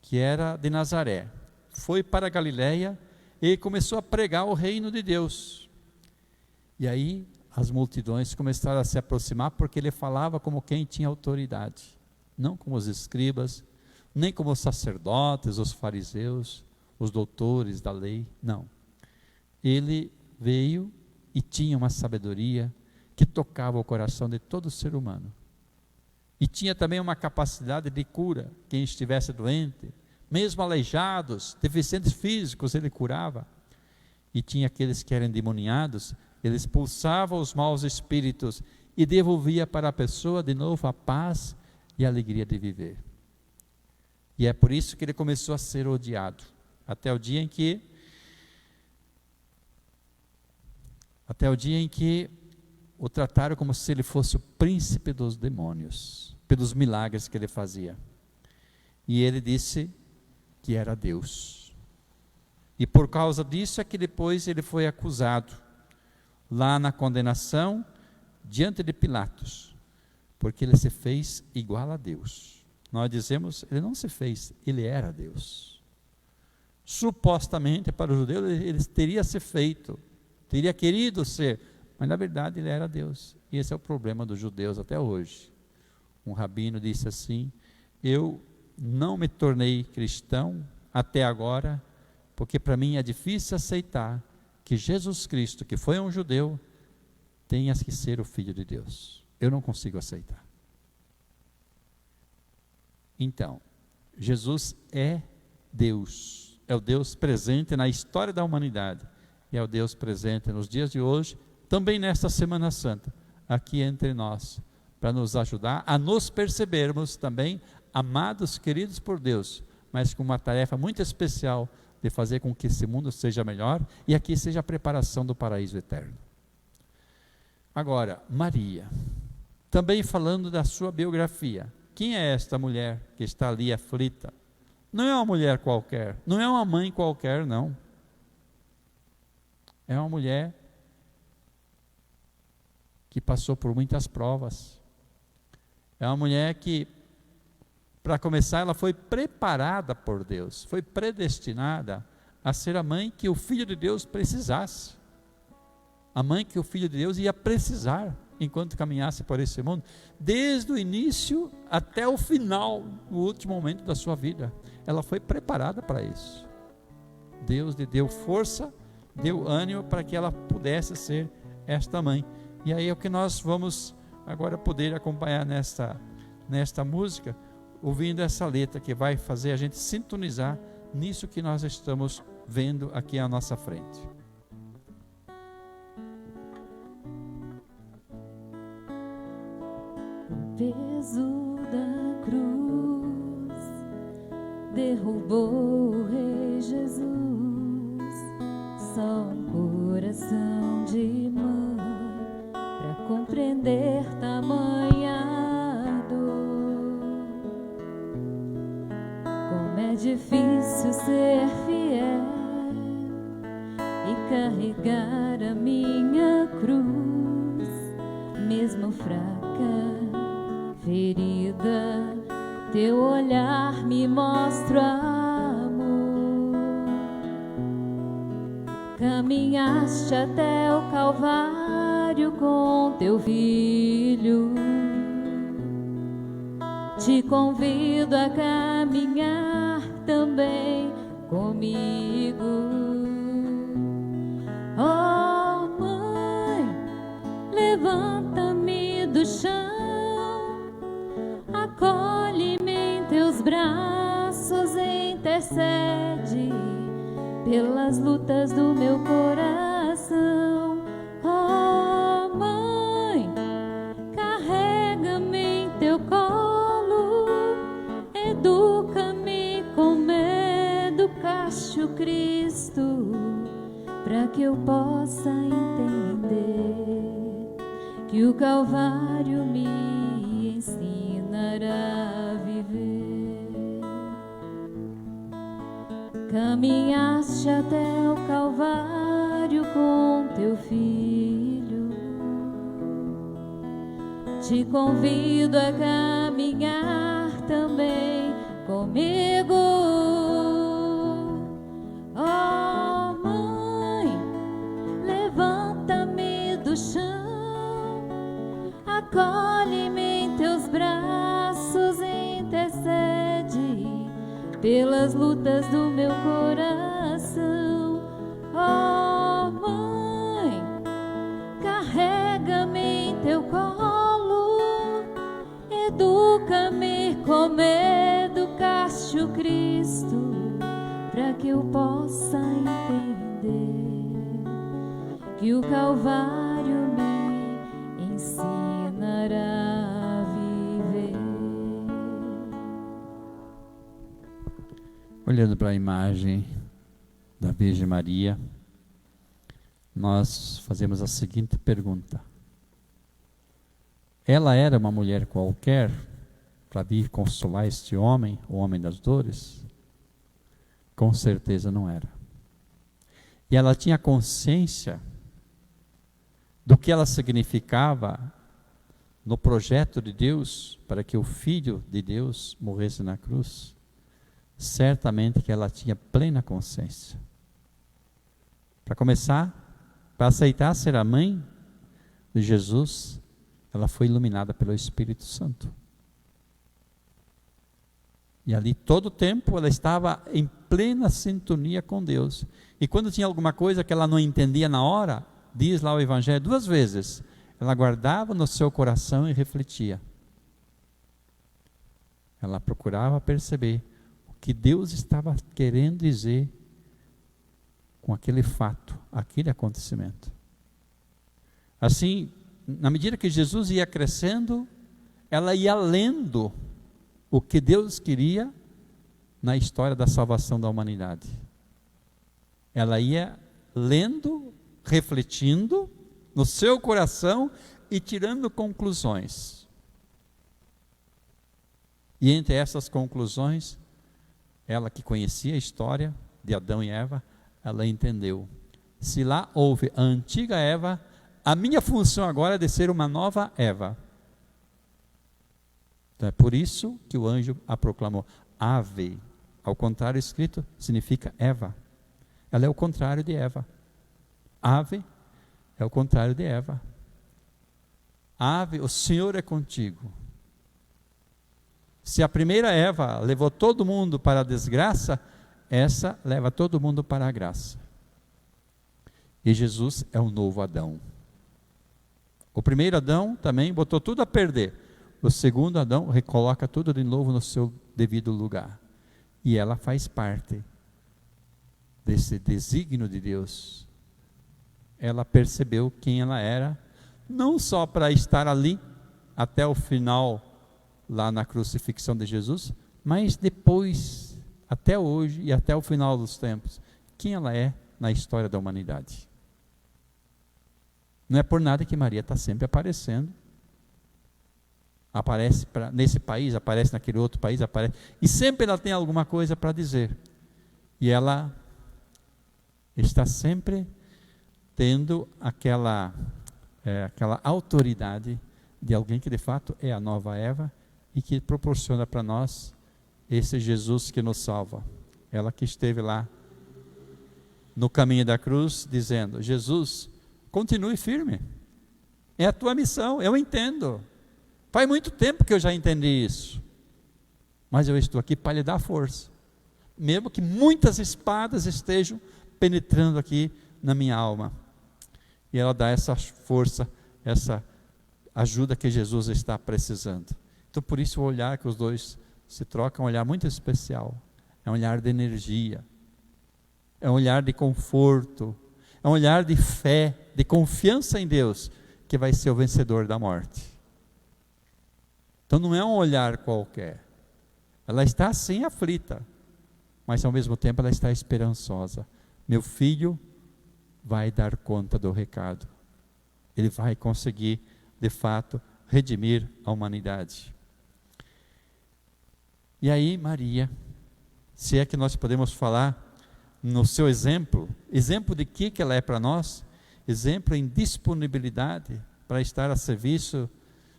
[SPEAKER 2] que era de Nazaré, foi para a Galileia e começou a pregar o reino de Deus, e aí as multidões começaram a se aproximar, porque ele falava como quem tinha autoridade, não como os escribas, nem como os sacerdotes, os fariseus, os doutores da lei, não. Ele veio e tinha uma sabedoria que tocava o coração de todo ser humano. E tinha também uma capacidade de cura. Quem estivesse doente, mesmo aleijados, deficientes físicos, ele curava. E tinha aqueles que eram endemoniados, ele expulsava os maus espíritos e devolvia para a pessoa de novo a paz e a alegria de viver. E é por isso que ele começou a ser odiado, até o dia em que o trataram como se ele fosse o príncipe dos demônios, pelos milagres que ele fazia. E ele disse que era Deus. E por causa disso é que depois ele foi acusado, lá na condenação, diante de Pilatos, porque ele se fez igual a Deus. Nós dizemos, ele não se fez, ele era Deus. Supostamente para os judeus ele teria se feito, teria querido ser, mas na verdade ele era Deus. E esse é o problema dos judeus até hoje. Um rabino disse assim: eu não me tornei cristão até agora, porque para mim é difícil aceitar que Jesus Cristo, que foi um judeu, tenha que ser o Filho de Deus. Eu não consigo aceitar. Então, Jesus é Deus, é o Deus presente na história da humanidade, e é o Deus presente nos dias de hoje, também nesta Semana Santa, aqui entre nós, para nos ajudar a nos percebermos também amados, queridos por Deus, mas com uma tarefa muito especial de fazer com que esse mundo seja melhor, e aqui seja a preparação do paraíso eterno. Agora, Maria, também falando da sua biografia, quem é esta mulher que está ali aflita? Não é uma mulher qualquer, não é uma mãe qualquer, não. É uma mulher que passou por muitas provas. É uma mulher que, para começar, ela foi preparada por Deus, foi predestinada a ser a mãe que o Filho de Deus precisasse. A mãe que o Filho de Deus ia precisar enquanto caminhasse por esse mundo, desde o início até o final, no último momento da sua vida. Ela foi preparada para isso. Deus lhe deu força, deu ânimo para que ela pudesse ser esta mãe. E aí é o que nós vamos agora poder acompanhar nesta música, ouvindo essa letra que vai fazer a gente sintonizar nisso que nós estamos vendo aqui à nossa frente.
[SPEAKER 3] O peso da cruz derrubou o Rei Jesus, só um coração de mãe para compreender tamanha dor. Como é difícil ser fiel e carregar a minha cruz, mesmo fraca, ferida, teu olhar me mostra amor. Caminhaste até o Calvário com teu filho, te convido a caminhar também comigo. braços intercede pelas lutas do meu coração. Oh, Mãe, carrega-me em teu colo, educa-me como educaste o Cristo, para que eu possa entender que o Calvário me ensinará a viver. Caminhaste até o Calvário com teu Filho, te convido a caminhar também comigo. Oh, Mãe, levanta-me do chão, acolhe-me em teus braços, intercede pelas lutas do meu coração. Oh, Mãe, carrega-me em teu colo, educa-me como educaste o Cristo, para que eu possa entender que o Calvário me ensinará a viver.
[SPEAKER 2] Olhando para a imagem da Virgem Maria, nós fazemos a seguinte pergunta: ela era uma mulher qualquer para vir consolar este homem, o homem das dores? Com certeza não era. E ela tinha consciência do que ela significava no projeto de Deus para que o Filho de Deus morresse na cruz? Certamente que ela tinha plena consciência. Para começar, para aceitar ser a mãe de Jesus, ela foi iluminada pelo Espírito Santo. E ali todo o tempo ela estava em plena sintonia com Deus. E quando tinha alguma coisa que ela não entendia na hora, diz lá o Evangelho 2 vezes, ela guardava no seu coração e refletia. Ela procurava perceber o que Deus estava querendo dizer com aquele fato, aquele acontecimento. Assim, na medida que Jesus ia crescendo, ela ia lendo o que Deus queria na história da salvação da humanidade. Ela ia lendo, refletindo no seu coração e tirando conclusões. E entre essas conclusões, ela que conhecia a história de Adão e Eva, ela entendeu: se lá houve a antiga Eva, a minha função agora é de ser uma nova Eva. Então é por isso que o anjo a proclamou. Ave, ao contrário escrito, significa Eva. Ela é o contrário de Eva. Ave é o contrário de Eva. Ave, o Senhor é contigo. Se a primeira Eva levou todo mundo para a desgraça, essa leva todo mundo para a graça. E Jesus é o novo Adão. O primeiro Adão também botou tudo a perder. O segundo Adão recoloca tudo de novo no seu devido lugar. E ela faz parte desse desígnio de Deus. Ela percebeu quem ela era, não só para estar ali até o final, lá na crucifixão de Jesus, mas depois, até hoje e até o final dos tempos, quem ela é na história da humanidade. Não é por nada que Maria está sempre aparecendo. Aparece nesse país, aparece naquele outro país, aparece, e sempre ela tem alguma coisa para dizer. E ela está sempre tendo aquela autoridade de alguém que de fato é a nova Eva e que proporciona para nós esse Jesus que nos salva. Ela que esteve lá no caminho da cruz dizendo: Jesus, continue firme, é a tua missão, eu entendo. Faz muito tempo que eu já entendi isso, mas eu estou aqui para lhe dar força, mesmo que muitas espadas estejam penetrando aqui na minha alma. E ela dá essa força, essa ajuda que Jesus está precisando. Então por isso o olhar que os dois se troca um olhar muito especial. É um olhar de energia, é um olhar de conforto, é um olhar de fé, de confiança em Deus, que vai ser o vencedor da morte. Então não é um olhar qualquer. Ela está sim aflita, mas ao mesmo tempo ela está esperançosa. Meu filho vai dar conta do recado. Ele vai conseguir, de fato, redimir a humanidade. E aí Maria, se é que nós podemos falar no seu exemplo de que ela é para nós? Exemplo em disponibilidade para estar a serviço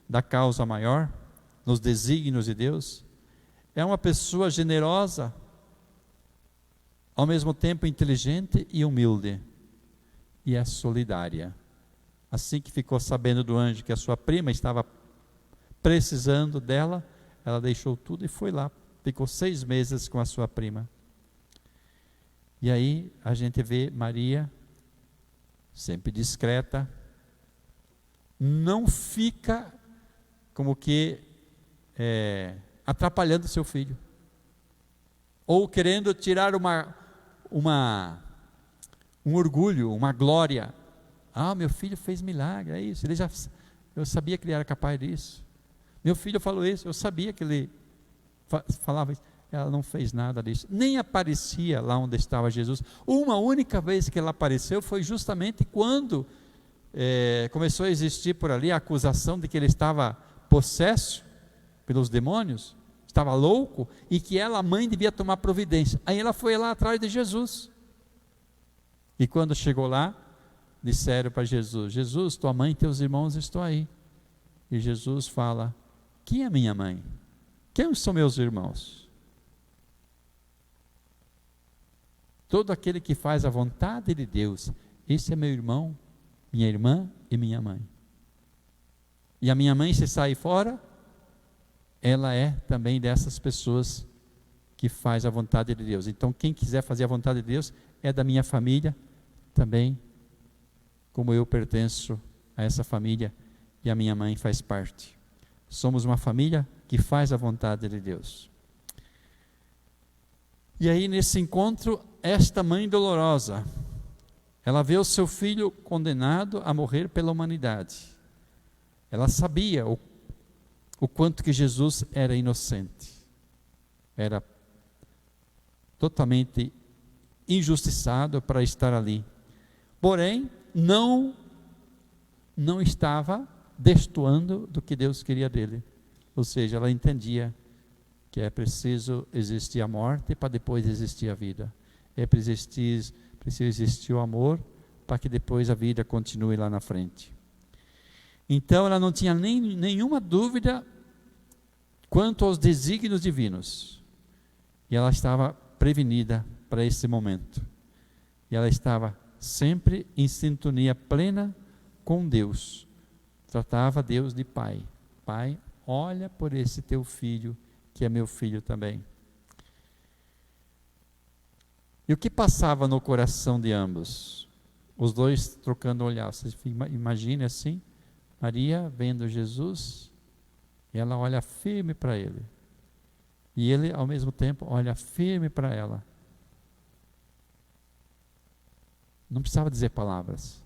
[SPEAKER 2] da causa maior, nos desígnios de Deus. É uma pessoa generosa, ao mesmo tempo inteligente e humilde, e é solidária. Assim que ficou sabendo do anjo que a sua prima estava precisando dela, ela deixou tudo e foi lá, ficou 6 meses com a sua prima. E aí a gente vê Maria, sempre discreta, não fica como que atrapalhando seu filho, ou querendo tirar um orgulho, uma glória. Meu filho fez milagre, é isso, eu sabia que ele era capaz disso. Meu filho falou isso, eu sabia que ele falava isso. Ela não fez nada disso, nem aparecia lá onde estava Jesus. Uma única vez que ela apareceu foi justamente quando começou a existir por ali a acusação de que ele estava possesso pelos demônios, estava louco, e que ela, a mãe, devia tomar providência. Aí ela foi lá atrás de Jesus, e quando chegou lá, disseram para Jesus: Jesus, tua mãe e teus irmãos estão aí. E Jesus fala: quem é minha mãe? Quem são meus irmãos? Todo aquele que faz a vontade de Deus, esse é meu irmão, minha irmã e minha mãe. E a minha mãe, se sair fora, ela é também dessas pessoas que faz a vontade de Deus. Então quem quiser fazer a vontade de Deus é da minha família também, como eu pertenço a essa família e a minha mãe faz parte. Somos uma família que faz a vontade de Deus. E aí nesse encontro, esta mãe dolorosa, ela vê o seu filho condenado a morrer pela humanidade. Ela sabia o quanto que Jesus era inocente, era totalmente injustiçado para estar ali. Porém, não estava destoando do que Deus queria dele. Ou seja, ela entendia que é preciso existir a morte para depois existir a vida. É preciso existir o amor para que depois a vida continue lá na frente. Então ela não tinha nenhuma dúvida quanto aos desígnios divinos. E ela estava prevenida para esse momento. E ela estava sempre em sintonia plena com Deus. Tratava Deus de Pai. Pai, olha por esse teu filho, que é meu filho também. E o que passava no coração de ambos? Os dois trocando olhar. Vocês imaginem assim, Maria vendo Jesus, e ela olha firme para ele. E ele, ao mesmo tempo, olha firme para ela. Não precisava dizer palavras.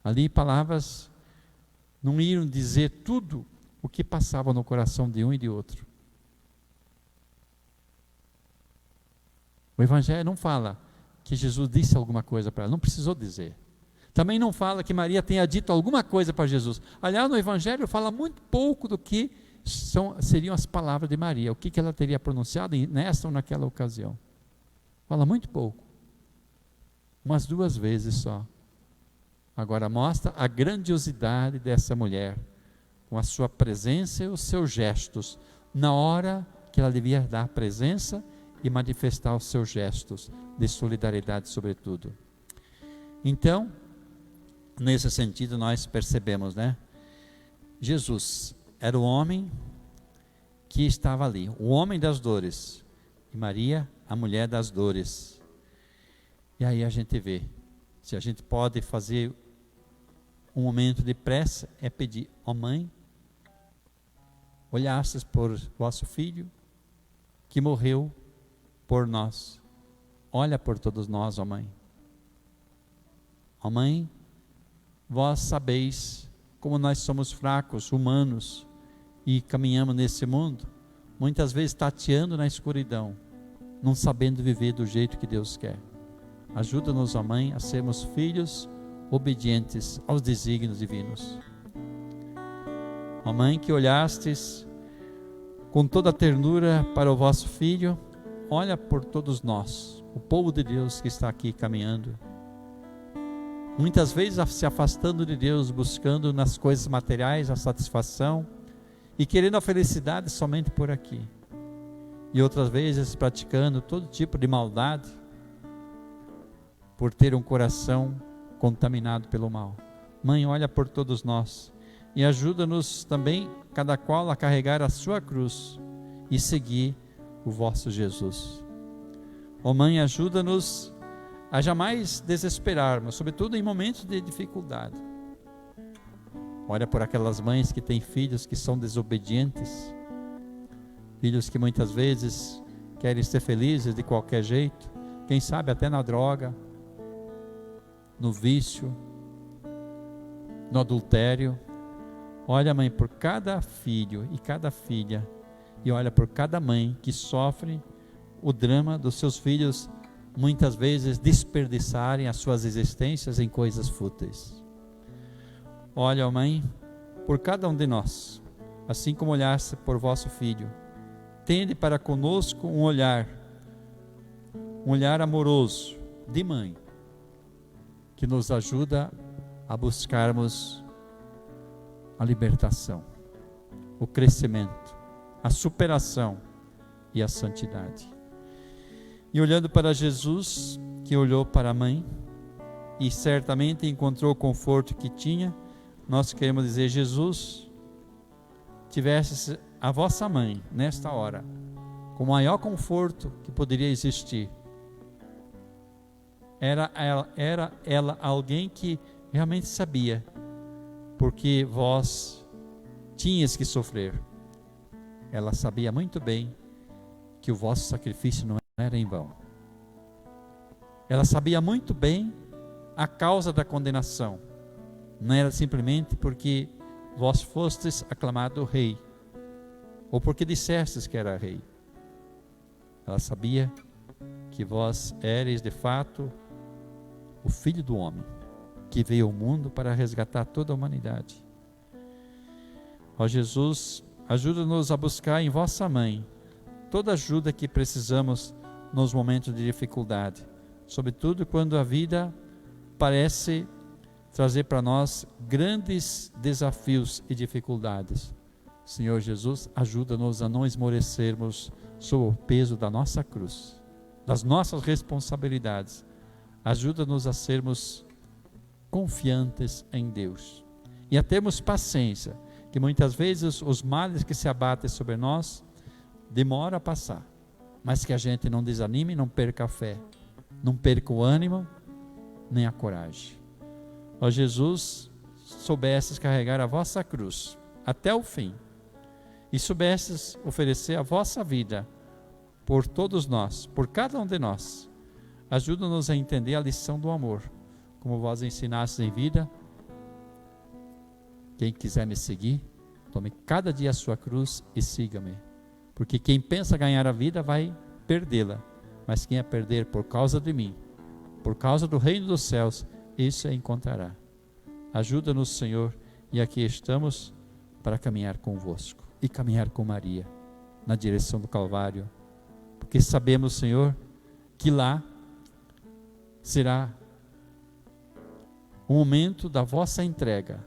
[SPEAKER 2] Ali palavras não iriam dizer tudo o que passava no coração de um e de outro. O Evangelho não fala que Jesus disse alguma coisa para ela, não precisou dizer. Também não fala que Maria tenha dito alguma coisa para Jesus. Aliás, no Evangelho fala muito pouco do que seriam as palavras de Maria, o que ela teria pronunciado nessa ou naquela ocasião. Fala muito pouco. Umas 2 vezes só. Agora mostra a grandiosidade dessa mulher, com a sua presença e os seus gestos, na hora que ela devia dar presença e manifestar os seus gestos de solidariedade sobretudo. Então, nesse sentido nós percebemos, Jesus era o homem que estava ali, o homem das dores, e Maria, a mulher das dores. E aí a gente vê, se a gente pode fazer um momento de prece, é pedir: ó mãe, olhastes por vosso Filho, que morreu por nós. Olha por todos nós, ó Mãe. Ó Mãe, vós sabeis como nós somos fracos, humanos, e caminhamos nesse mundo, muitas vezes tateando na escuridão, não sabendo viver do jeito que Deus quer. Ajuda-nos, ó Mãe, a sermos filhos obedientes aos desígnios divinos. Ó Mãe, que olhastes com toda a ternura para o vosso Filho, olha por todos nós, o povo de Deus que está aqui caminhando, muitas vezes se afastando de Deus, buscando nas coisas materiais a satisfação e querendo a felicidade somente por aqui, e outras vezes praticando todo tipo de maldade por ter um coração contaminado pelo mal. Mãe, olha por todos nós e ajuda-nos também, cada qual, a carregar a sua cruz e seguir o vosso Jesus. Ó Mãe, ajuda-nos a jamais desesperarmos, sobretudo em momentos de dificuldade. Olha por aquelas mães que têm filhos que são desobedientes, filhos que muitas vezes querem ser felizes de qualquer jeito, quem sabe até na droga, no vício, no adultério. Olha, Mãe, por cada filho e cada filha, e olha por cada mãe que sofre o drama dos seus filhos muitas vezes desperdiçarem as suas existências em coisas fúteis. Olha, Mãe, por cada um de nós, assim como olhaste por vosso Filho, tende para conosco um olhar amoroso de mãe, que nos ajuda a buscarmos a libertação, o crescimento, a superação e a santidade. E olhando para Jesus, que olhou para a mãe e certamente encontrou o conforto que tinha, nós queremos dizer: Jesus, tivesse a vossa mãe nesta hora, com o maior conforto que poderia existir. Era ela alguém que realmente sabia, porque vós tinhas que sofrer. Ela sabia muito bem que o vosso sacrifício não era em vão. Ela sabia muito bem a causa da condenação. Não era simplesmente porque vós fostes aclamado rei, ou porque dissestes que era rei. Ela sabia que vós éreis de fato o Filho do Homem, que veio ao mundo para resgatar toda a humanidade. Ó Jesus, ajuda-nos a buscar em vossa mãe toda a ajuda que precisamos nos momentos de dificuldade, sobretudo quando a vida parece trazer para nós grandes desafios e dificuldades. Senhor Jesus, ajuda-nos a não esmorecermos sob o peso da nossa cruz, das nossas responsabilidades. Ajuda-nos a sermos confiantes em Deus e a termos paciência, que muitas vezes os males que se abatem sobre nós demoram a passar, mas que a gente não desanime, não perca a fé, não perca o ânimo, nem a coragem. Ó Jesus, soubestes carregar a vossa cruz até o fim e soubestes oferecer a vossa vida por todos nós, por cada um de nós. Ajuda-nos a entender a lição do amor, como vós ensinastes em vida. Quem quiser me seguir, tome cada dia a sua cruz e siga-me. Porque quem pensa ganhar a vida vai perdê-la, mas quem a perder por causa de mim, por causa do reino dos céus, isso a encontrará. Ajuda-nos, Senhor, e aqui estamos para caminhar convosco e caminhar com Maria na direção do Calvário, porque sabemos, Senhor, que lá será o momento da vossa entrega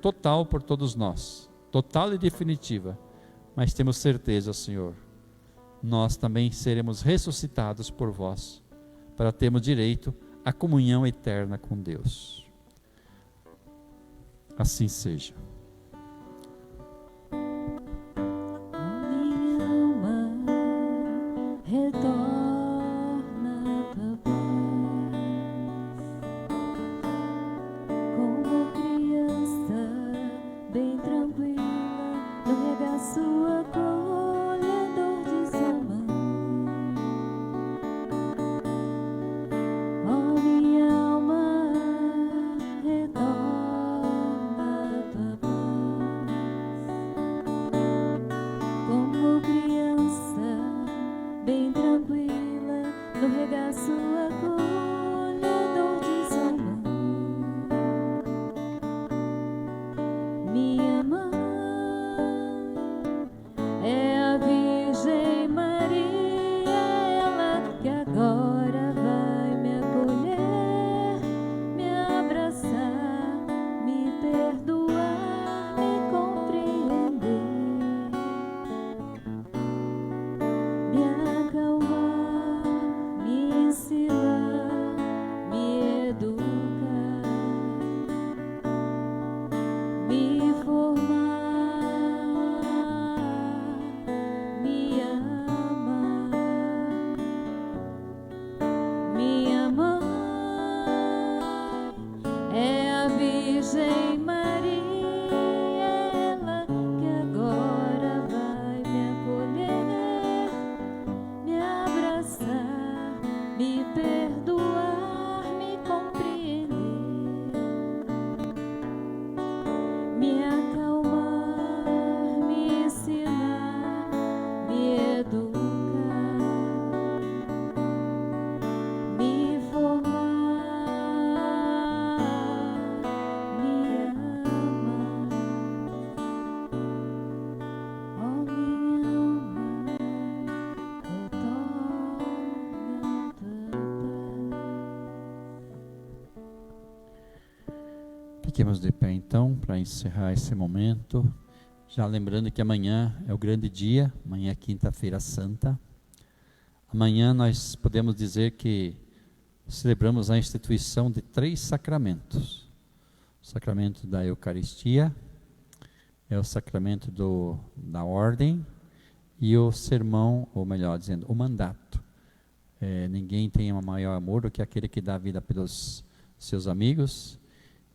[SPEAKER 2] total por todos nós, total e definitiva. Mas temos certeza, Senhor, nós também seremos ressuscitados por vós, para termos direito à comunhão eterna com Deus. Assim seja.
[SPEAKER 3] No
[SPEAKER 2] Fiquemos de pé então para encerrar esse momento. Já lembrando que amanhã é o grande dia, amanhã é quinta-feira santa. Amanhã nós podemos dizer que celebramos a instituição de 3 sacramentos. O sacramento da Eucaristia, é o sacramento da ordem e o sermão, ou melhor dizendo, o mandato. Ninguém tem um maior amor do que aquele que dá a vida pelos seus amigos.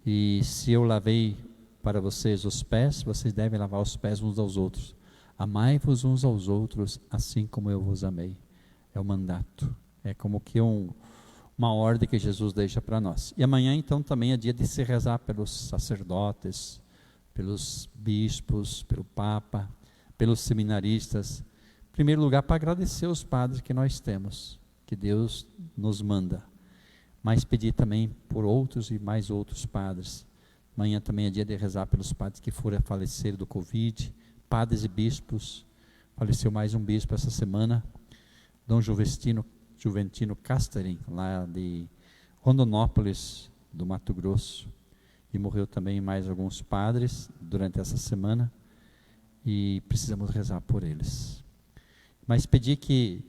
[SPEAKER 2] E se eu lavei para vocês os pés, vocês devem lavar os pés uns aos outros. Amai-vos uns aos outros, assim como eu vos amei. É o mandato. É como que uma ordem que Jesus deixa para nós. E amanhã, então, também é dia de se rezar pelos sacerdotes, pelos bispos, pelo Papa, pelos seminaristas. Em primeiro lugar, para agradecer os padres que nós temos, que Deus nos manda. Mas pedir também por outros e mais outros padres. Amanhã também é dia de rezar pelos padres que foram falecer do Covid, padres e bispos. Faleceu mais um bispo essa semana, Dom Juventino Casterin, lá de Rondonópolis, do Mato Grosso. E morreu também mais alguns padres durante essa semana. E precisamos rezar por eles. Mas pedir que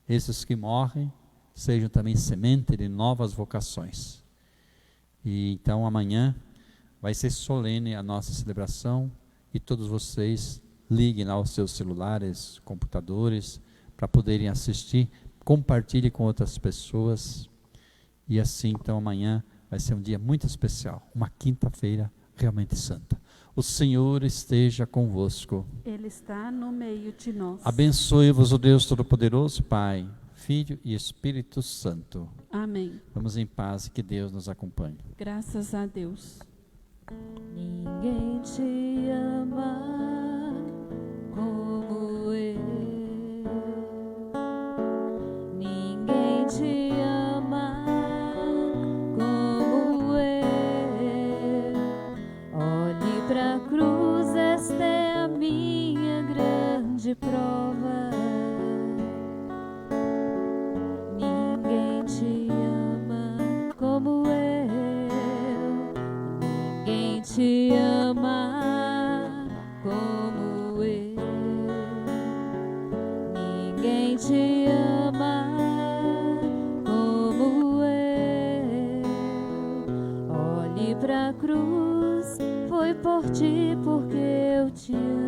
[SPEAKER 2] esses que morrem sejam também semente de novas vocações. E então amanhã vai ser solene a nossa celebração e todos vocês liguem lá os seus celulares, computadores, para poderem assistir, compartilhe com outras pessoas. E assim então amanhã vai ser um dia muito especial, uma quinta-feira realmente santa. O Senhor esteja convosco.
[SPEAKER 1] Ele está no meio de nós.
[SPEAKER 2] Abençoe-vos o Deus Todo-Poderoso, Pai, Filho e Espírito Santo.
[SPEAKER 1] Amém.
[SPEAKER 2] Vamos em paz e que Deus nos acompanhe.
[SPEAKER 1] Graças a Deus.
[SPEAKER 3] Ninguém te ama como eu. Ninguém te ama como eu. Olhe pra cruz, esta é a minha grande prova. Ninguém te ama como eu. Ninguém te ama como eu. Ninguém te ama como eu. Olhe pra cruz, foi por ti porque eu te amo.